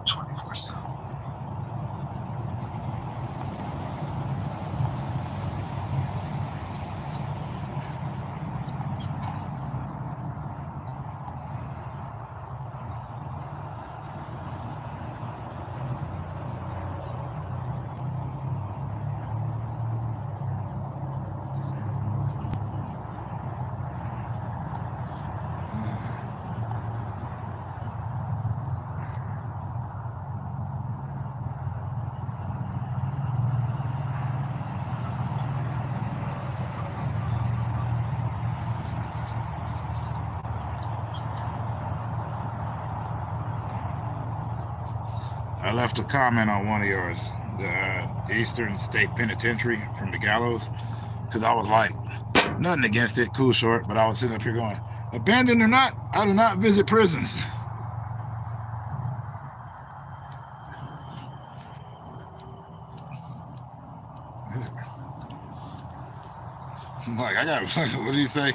24/7. I left a comment on one of yours, the Eastern State Penitentiary from the gallows, because I was like, nothing against it, cool short, but I was sitting up here going, abandoned or not, I do not visit prisons. I got, what did he say?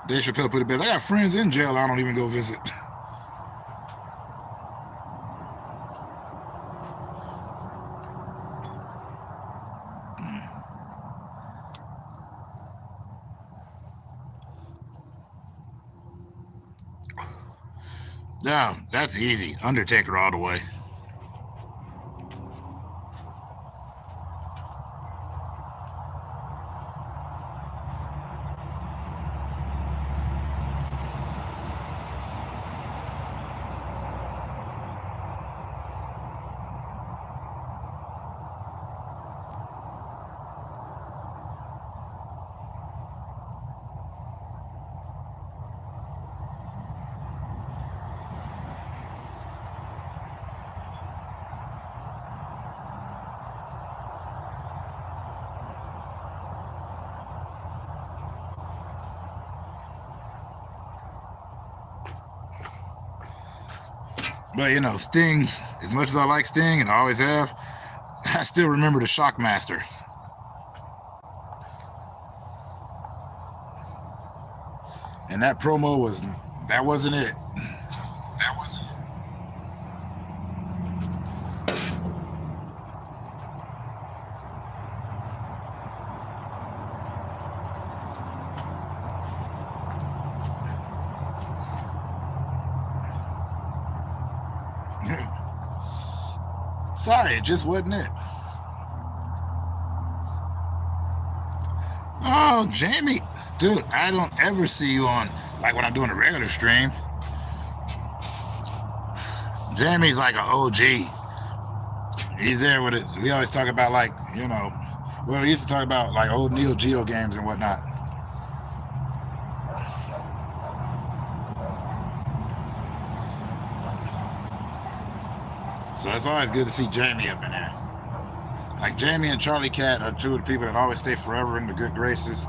Dave Chappelle put it best. I got friends in jail I don't even go visit. No, that's easy. Undertaker all the way. But, Sting, as much as I like Sting, and I always have, I still remember the Shockmaster. And that promo that wasn't it. That wasn't it. Sorry, it just wasn't it. Oh, Jamie. Dude, I don't ever see you on, like when I'm doing a regular stream. Jamie's like an OG. He's there with it. We always talk about we used to talk about like old Neo Geo games and whatnot. So it's always good to see Jamie up in there. Like Jamie and Charlie Cat are two of the people that always stay forever in the good graces.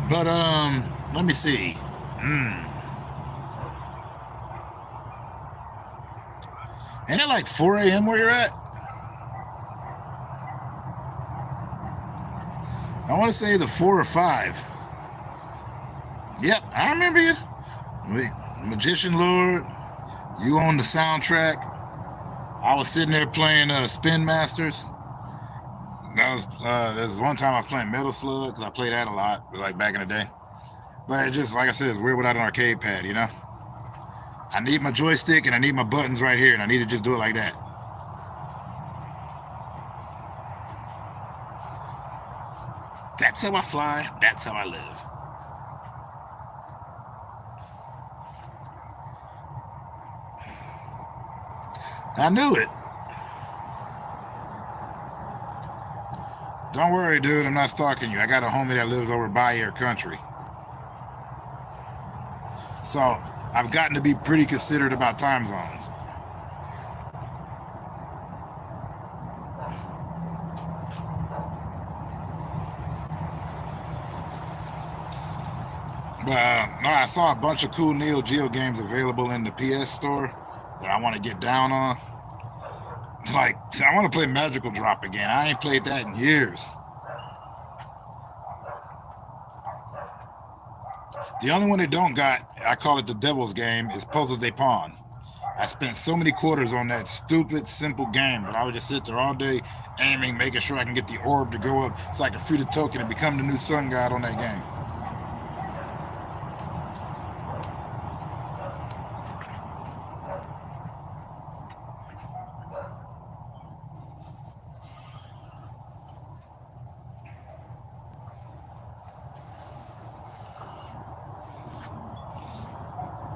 But let me see. Ain't it like 4 a.m. where you're at? I want to say the 4 or 5. Yep, I remember you. Wait, Magician Lord, you on the soundtrack. I was sitting there playing Spin Masters. There's one time I was playing Metal Slug, because I played that a lot, like back in the day. But it just, like I said, it's weird without an arcade pad, you know? I need my joystick and I need my buttons right here, and I need to just do it like that. That's how I fly. That's how I live. I knew it. Don't worry, dude. I'm not stalking you. I got a homie that lives over by your country. So I've gotten to be pretty considerate about time zones. But no, I saw a bunch of cool Neo Geo games available in the PS store that I want to get down on. Like, I want to play Magical Drop again. I ain't played that in years. The only one they don't got, I call it the devil's game, is Puzzle de Pawn. I spent so many quarters on that stupid, simple game, but I would just sit there all day aiming, making sure I can get the orb to go up so I can free the token and become the new sun god on that game.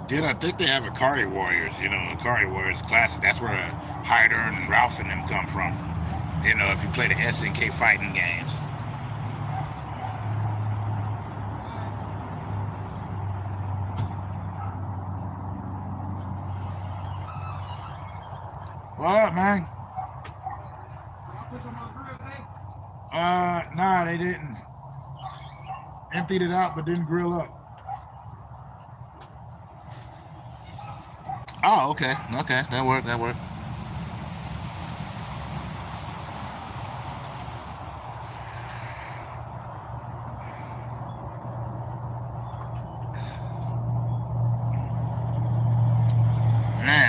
Then I think they have Akari Warriors. You know, Akari Warriors classic. That's where Hyder and Ralph and them come from. You know, if you play the SNK fighting games. What up, man? Nah, they didn't. Emptied it out, but didn't grill up. Oh, okay. Okay, that worked. Man,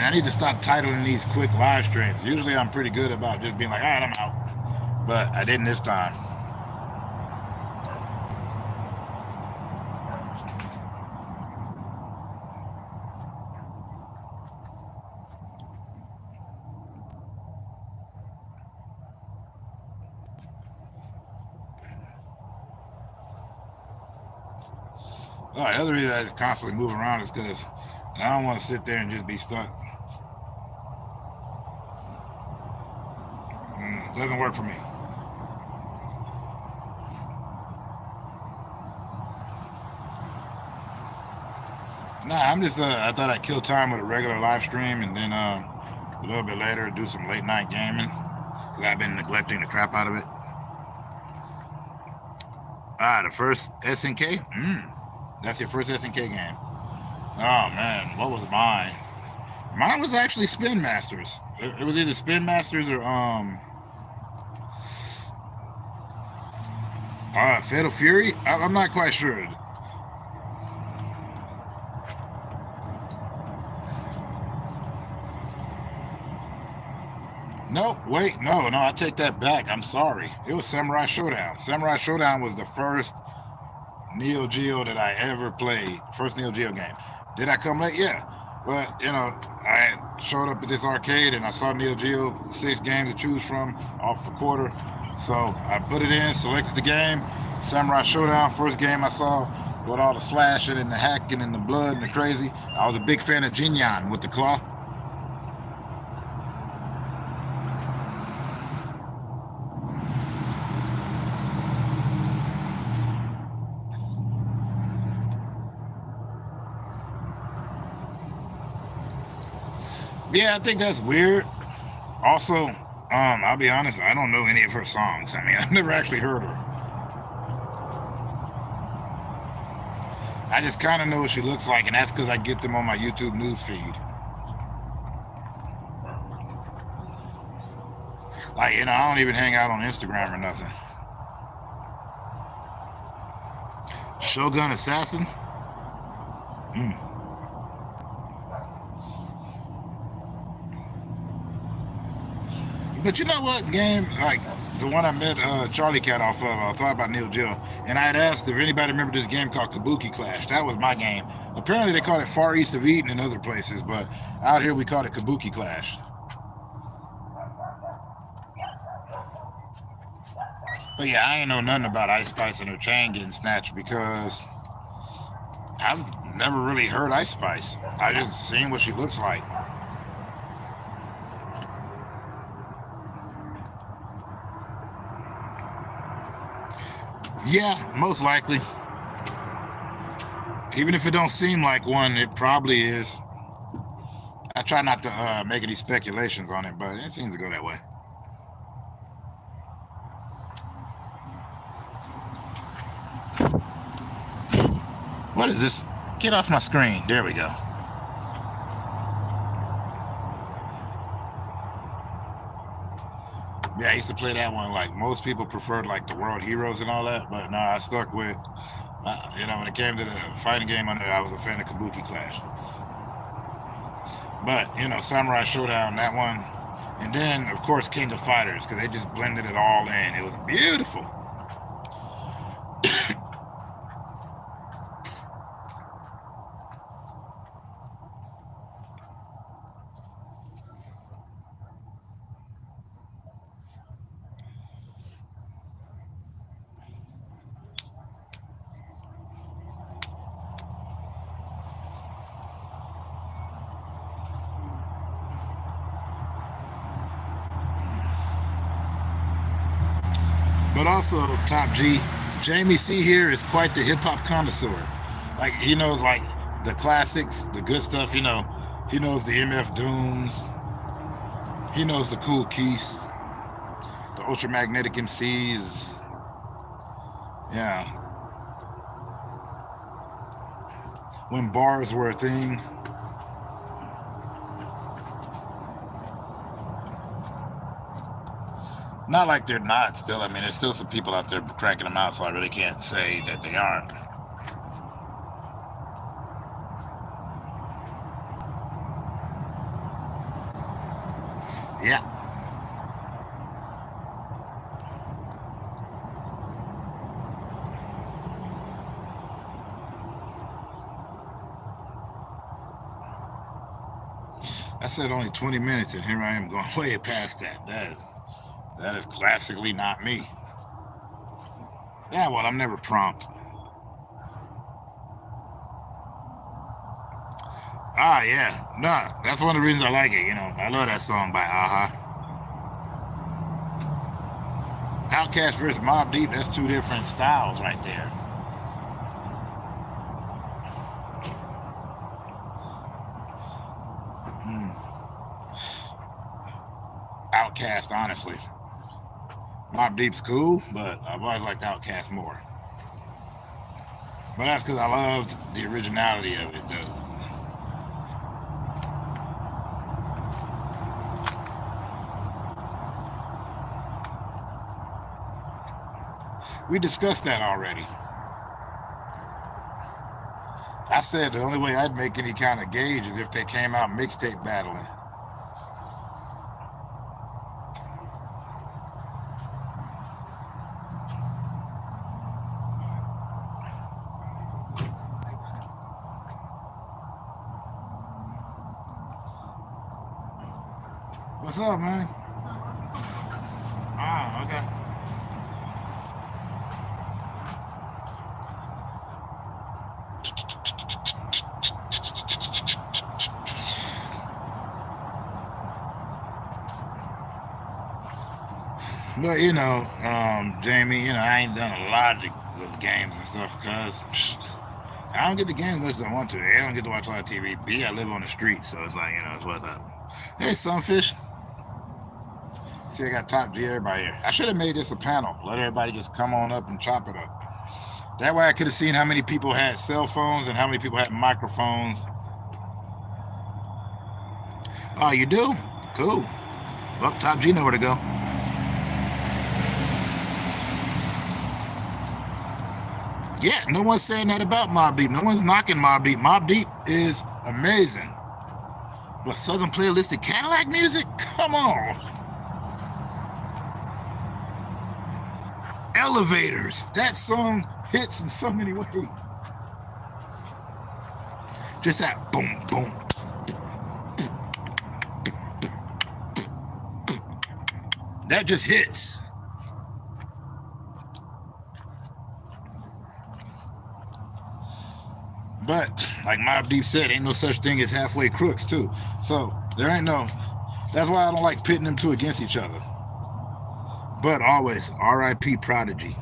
I need to stop titling these quick live streams. Usually I'm pretty good about just being like, all right, I'm out. But I didn't this time. Oh, the other reason I just constantly move around is because I don't want to sit there and just be stuck. Doesn't work for me. Nah, I'm just, I thought I'd kill time with a regular live stream and then a little bit later do some late night gaming because I've been neglecting the crap out of it. The first SNK? That's your first SNK game. Oh man, what was mine? Mine was actually Spin Masters. It was either Spin Masters or Fatal Fury. I'm not quite sure. Nope, wait, no, I take that back. I'm sorry. It was Samurai Showdown. Samurai Showdown was the first Neo Geo that I ever played. First Neo Geo game. Did I come late? Yeah. But, you know, I showed up at this arcade and I saw Neo Geo, 6 games to choose from, off a quarter. So I put it in, selected the game. Samurai Showdown, first game I saw with all the slashing and the hacking and the blood and the crazy. I was a big fan of Jinyan with the claw. Yeah, I think that's weird. Also, I'll be honest, I don't know any of her songs. I mean, I've never actually heard her. I just kind of know what she looks like, and that's because I get them on my YouTube news feed. Like, you know, I don't even hang out on Instagram or nothing. Shogun Assassin? But you know what game, like the one I met Charlie Cat off of, I thought about Neil Jill, and I had asked if anybody remember this game called Kabuki Clash. That was my game. Apparently they call it Far East of Eden in other places, but out here we call it Kabuki Clash. But yeah, I ain't know nothing about Ice Spice and her chain getting snatched because I've never really heard Ice Spice. I just seen what she looks like. Yeah, most likely. Even if it don't seem like one, it probably is. I try not to make any speculations on it, but it seems to go that way. What is this? Get off my screen. There we go. Yeah, I used to play that one. Like most people preferred like the World Heroes and all that, but no, I stuck with, you know, when it came to the fighting game, I was a fan of Kabuki Clash. But you know, Samurai Showdown, that one, and then of course King of Fighters, because they just blended it all in. It was beautiful. But also, Top G, Jamie C here is quite the hip hop connoisseur. Like he knows like the classics, the good stuff. You know, he knows the MF Dooms. He knows the Cool Keys, the Ultramagnetic MCs. Yeah, when bars were a thing. Not like they're not still. I mean, there's still some people out there cranking them out, so I really can't say that they aren't. Yeah. I said only 20 minutes, and here I am going way past that. That is classically not me. Yeah, well, I'm never prompt. Ah, yeah. Nah, that's one of the reasons I like it, you know. I love that song by Aha. Outkast versus Mobb Deep, that's two different styles right there. Outkast, honestly. Mobb Deep's cool, but I've always liked Outkast more. But that's because I loved the originality of it, though. We discussed that already. I said the only way I'd make any kind of gauge is if they came out mixtape battling. What's up, man? Ah, okay. But you know, Jamie, you know, I ain't done a lot of games and stuff because I don't get the games much as I want to. A, I don't get to watch a lot of TV. B, I live on the street, so it's like, you know, it's what up. Hey, Sunfish. See, I got Top G everybody here. I should have made this a panel. Let everybody just come on up and chop it up. That way I could have seen how many people had cell phones and how many people had microphones. Oh, you do? Cool. Well, Top G know where to go. Yeah, no one's saying that about Mobb Deep. No one's knocking Mobb Deep. Mobb Deep is amazing. But Southern Playalistic Cadillac music? Come on. Elevators. That song hits in so many ways. Just that boom, boom. That just hits. But like Mobb Deep said, ain't no such thing as halfway crooks too. So there ain't no. That's why I don't like pitting them two against each other. But always, R.I.P. Prodigy.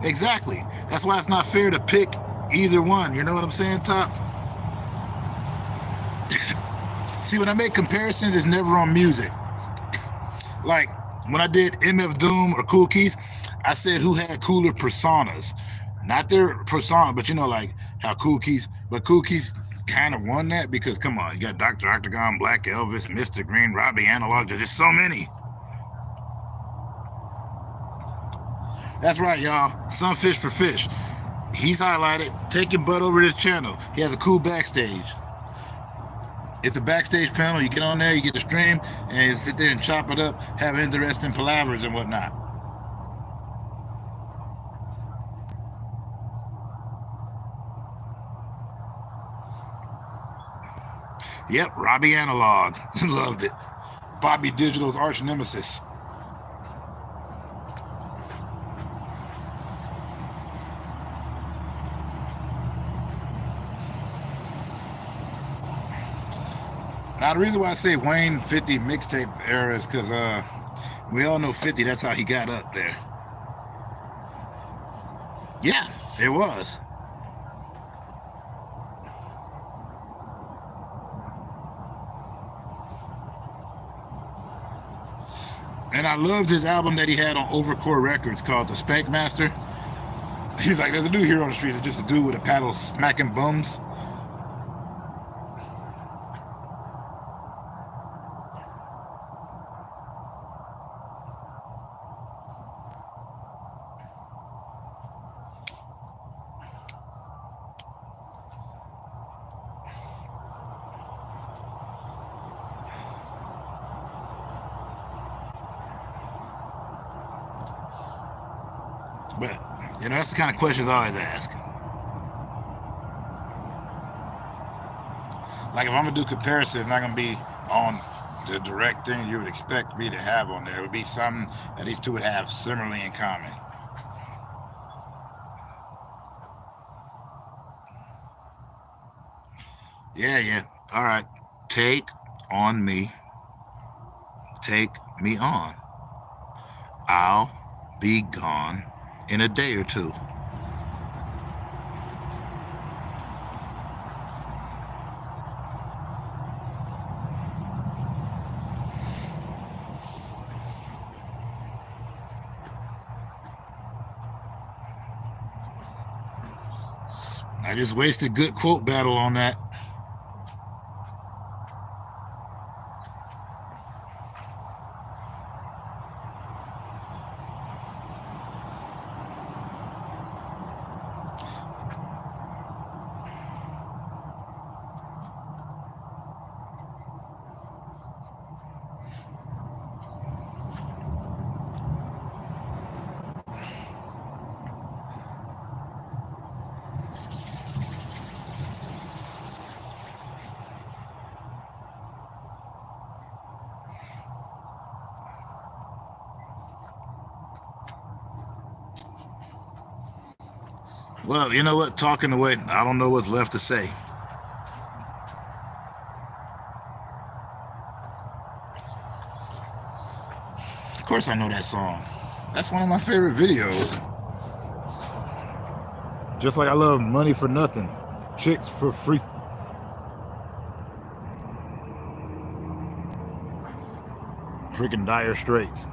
Exactly. That's why it's not fair to pick either one. You know what I'm saying, Top? See, when I make comparisons, it's never on music. Like, when I did MF Doom or Kool Keith, I said who had cooler personas. Not their persona, but you know, like how Kool Keith kind of won that because, come on, you got Dr. Octagon, Black Elvis, Mr. Green, Robbie Analog. There's just so many. That's right, y'all. Some fish for fish. He's highlighted. Take your butt over to his channel. He has a cool backstage. It's a backstage panel. You get on there, you get the stream, and you sit there and chop it up, have interesting palavers and whatnot. Yep, Robbie Analog. Loved it. Bobby Digital's arch nemesis. Now, the reason why I say Wayne 50 mixtape era is because we all know 50, that's how he got up there. Yeah, it was. And I loved his album that he had on Overcore Records called The Spank Master. He's like, there's a new hero on the streets, it's just a dude with a paddle smacking bums. But, you know, that's the kind of questions I always ask. Like, if I'm going to do comparisons, it's not going to be on the direct thing you would expect me to have on there. It would be something that these two would have similarly in common. Yeah. All right. Take on me. Take me on. I'll be gone in a day or two. I just wasted good quote battle on that. Well, you know what? Talking away, I don't know what's left to say. Of course I know that song. That's one of my favorite videos. Just like I love Money for Nothing, Chicks for Free. Freaking Dire Straits.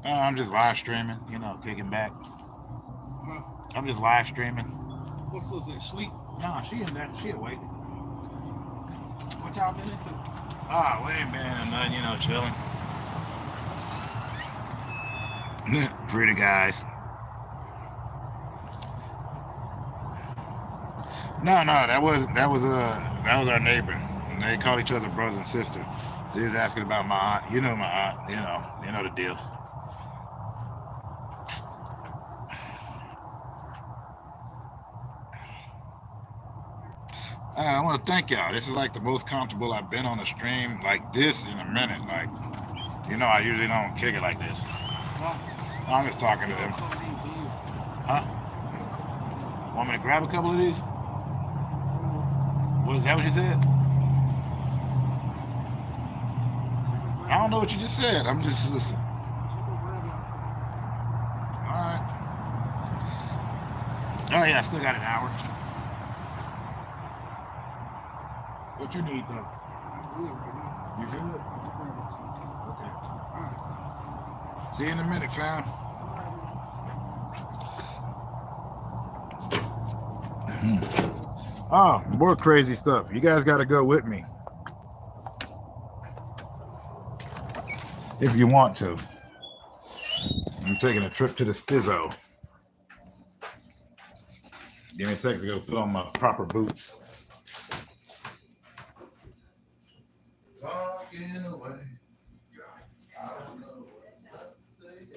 I'm just live streaming, you know, kicking back. Huh? I'm just live streaming. What's this at sleep? Nah, she in there. She awake. What y'all been into? Ah, we ain't been in nothing, you know, chilling. Pretty guys. No, that was our neighbor. And they called each other brother and sister. They was asking about my aunt. You know my aunt. You know the deal. I want to thank y'all. This is like the most comfortable I've been on a stream like this in a minute. Like, you know, I usually don't kick it like this. Huh? I'm just talking to them. Huh? Want me to grab a couple of these? Was that what you said? I don't know what you just said. I'm just listening. All right. Oh yeah, I still got an hour. What you need though? I'm good right now. You good? I'll grab it too. Okay. All right. See you in a minute, fam. Oh, more crazy stuff. You guys got to go with me if you want to. I'm taking a trip to the Stizzo. Give me a second to go put on my proper boots. Talking away. I don't know what to say.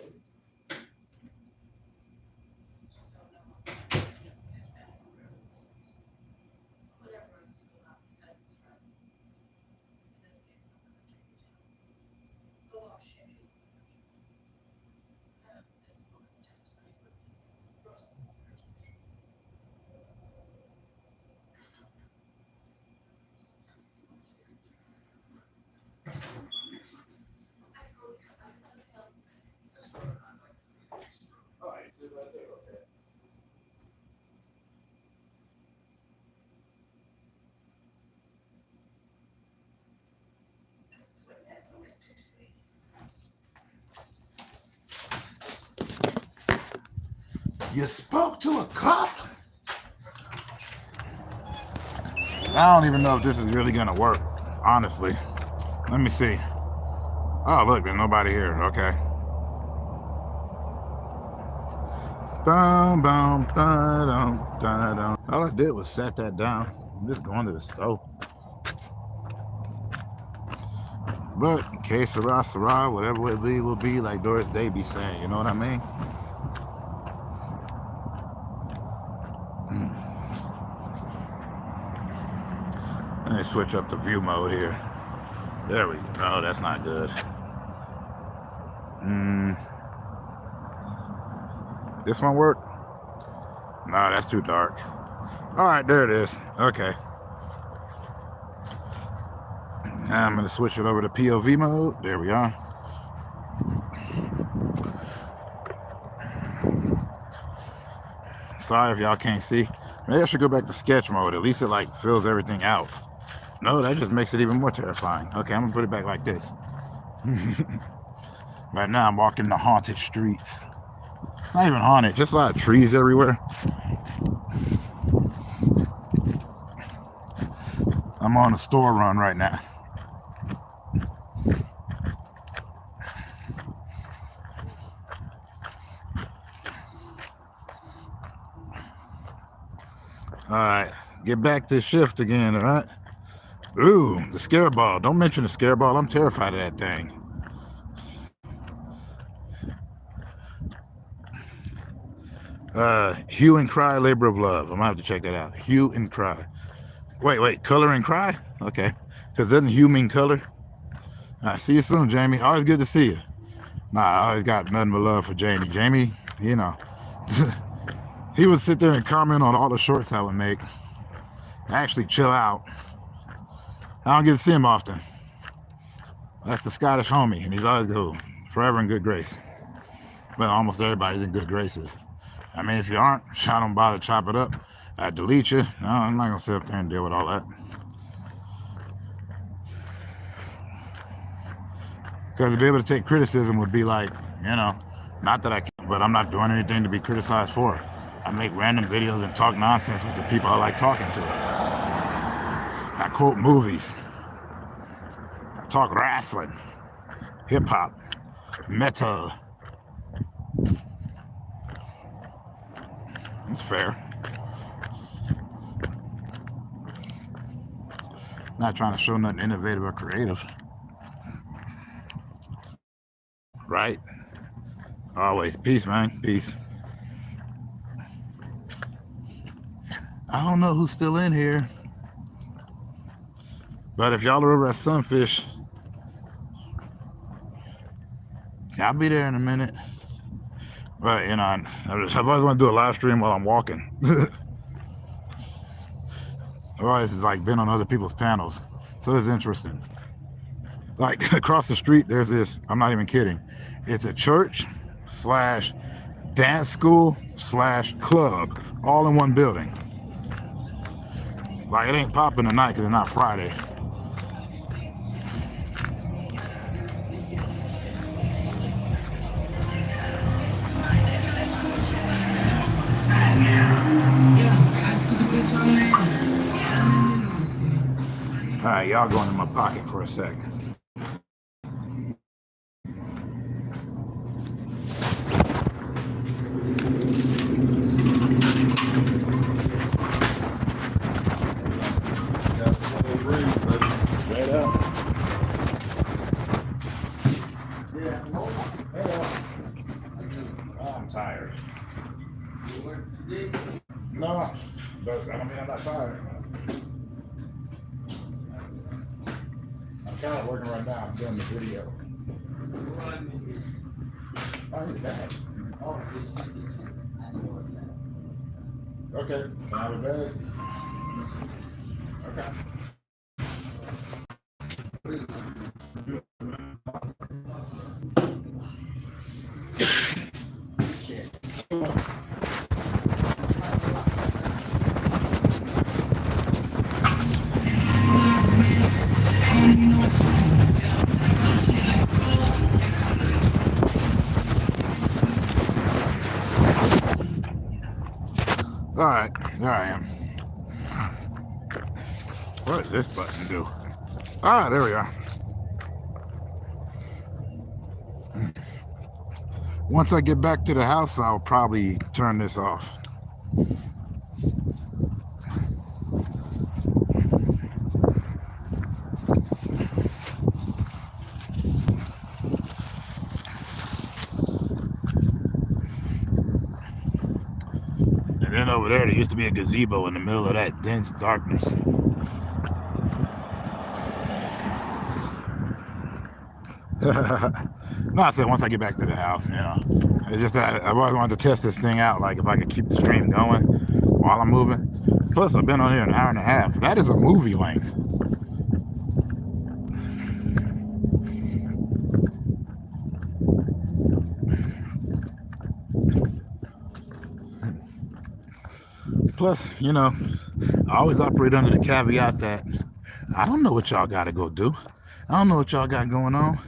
You spoke to a cop? I don't even know if this is really gonna work, honestly. Let me see. Oh, look, there's nobody here. Okay. All I did was set that down. I'm just going to the stove. But que sera, sera, whatever it be will be, like Doris Day be saying. You know what I mean? Let me switch up the view mode here. There we go. No, that's not good. This one work? No, that's too dark. All right, there it is. Okay. Now I'm going to switch it over to POV mode. There we are. Sorry if y'all can't see. Maybe I should go back to sketch mode. At least it like fills everything out. No, that just makes it even more terrifying. Okay, I'm going to put it back like this. Right now I'm walking the haunted streets. Not even haunted, just a lot of trees everywhere. I'm on a store run right now. All right, get back to shift again, all right? Ooh, the scare ball. Don't mention the scare ball. I'm terrified of that thing. Hue and Cry, Labor of Love. I'm gonna have to check that out. Hue and Cry. Wait, Color and Cry? Okay. Because doesn't hue mean color? All right, see you soon, Jamie. Always good to see you. Nah, I always got nothing but love for Jamie. Jamie, you know, he would sit there and comment on all the shorts I would make. Actually chill out. I don't get to see him often. That's the Scottish homie, and he's always good, forever in good grace. Well, almost everybody's in good graces. I mean, if you aren't, I don't bother to chop it up. I delete you. No, I'm not gonna sit up there and deal with all that. Because to be able to take criticism would be like You know, not that I can, but I'm not doing anything to be criticized for it. I make random videos and talk nonsense with the people I like talking to. I quote movies. I talk wrestling, hip hop, metal. It's fair. Not trying to show nothing innovative or creative. Right? Always. Peace, man. Peace. I don't know who's still in here. But if y'all are over at Sunfish, I'll be there in a minute. But, you know, I've always wanted to do a live stream while I'm walking. I've always like been on other people's panels. So it's interesting. Like across the street, there's this, I'm not even kidding. It's a church slash dance school slash club all in one building. Like it ain't popping tonight because it's not Friday. All right, y'all going in my pocket for a sec. Straight up. Yeah, hello. Oh, I'm tired. You work today? No, but I don't mean I'm not tired. I'm kind of working right now. I'm doing the video. Oh, you're back. Oh, this I saw that. Okay. Can I have a bag? Okay. All right, there I am. What does this button do? Ah, there we are. Once I get back to the house, I'll probably turn this off. And then over there used to be a gazebo in the middle of that dense darkness. No, I said once I get back to the house, you know. It's just that I've always wanted to test this thing out, like if I could keep the stream going while I'm moving. Plus, I've been on here an hour and a half. That is a movie length. Plus, you know, I always operate under the caveat that I don't know what y'all got to go do. I don't know what y'all got going on.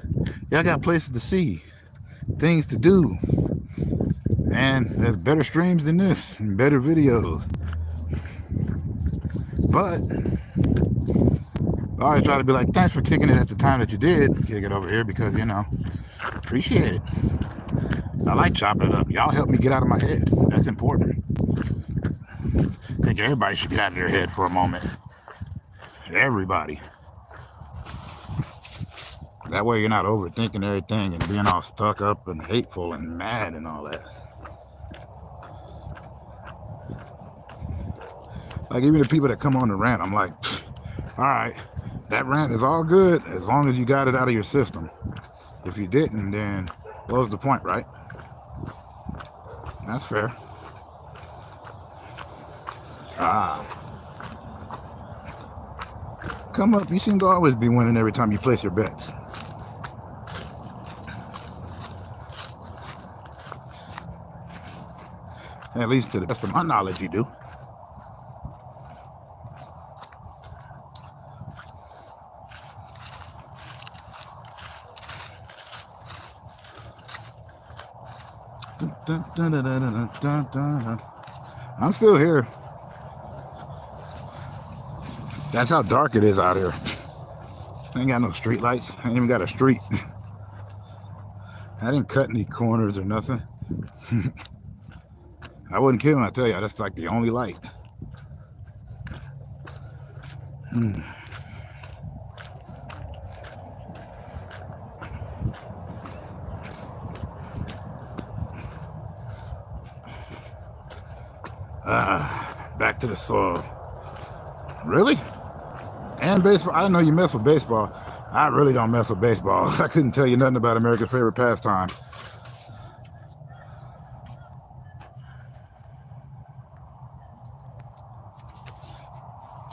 Y'all got places to see, things to do. And there's better streams than this, and better videos. But I always try to be like, thanks for kicking it at the time that you did kick it over here because, you know, appreciate it. I like chopping it up. Y'all help me get out of my head. That's important. I think everybody should get out of their head for a moment. Everybody. That way you're not overthinking everything and being all stuck up and hateful and mad and all that. Like even the people that come on the rant, I'm like, all right, that rant is all good as long as you got it out of your system. If you didn't, then what was the point, right? That's fair. Come up, you seem to always be winning every time you place your bets. At least to the best of my knowledge, you do. Dun, dun, dun, dun, dun, dun, dun. I'm still here. That's how dark it is out here. Ain't got no street lights. I ain't even got a street. I didn't cut any corners or nothing. I wouldn't kill him, I tell you. That's like the only light. Back to the soil. Really? And baseball? I didn't know you mess with baseball. I really don't mess with baseball. I couldn't tell you nothing about America's favorite pastime.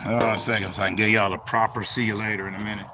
Hold on a second so I can get y'all a proper see you later in a minute.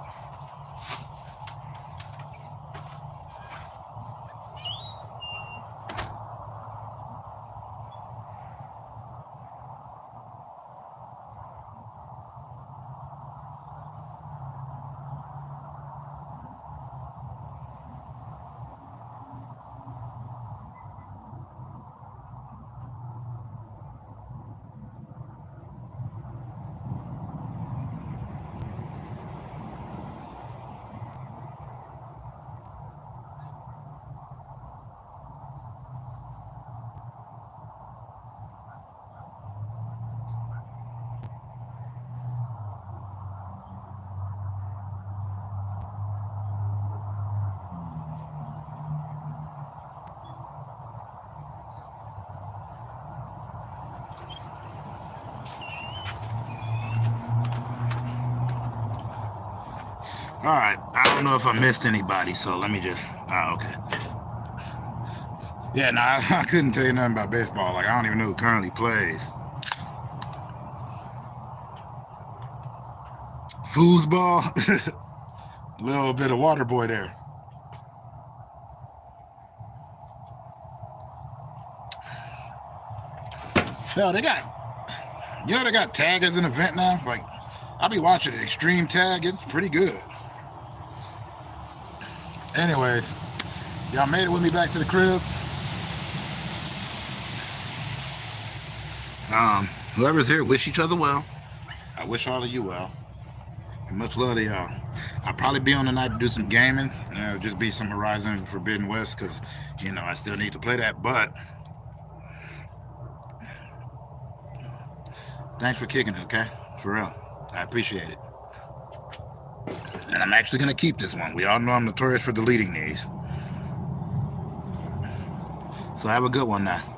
All right, I don't know if I missed anybody, so let me just, okay. Yeah, no, I couldn't tell you nothing about baseball. Like, I don't even know who currently plays. Foosball. Little bit of water boy there. Hell, they got tag as an event now. Like, I'll be watching it. Extreme tag, it's pretty good. Anyways, y'all made it with me back to the crib. Whoever's here, wish each other well. I wish all of you well. And much love to y'all. I'll probably be on tonight to do some gaming. Just be some Horizon Forbidden West, because, you know, I still need to play that. But thanks for kicking it, okay? For real. I appreciate it. And I'm actually going to keep this one. We all know I'm notorious for deleting these. So have a good one now.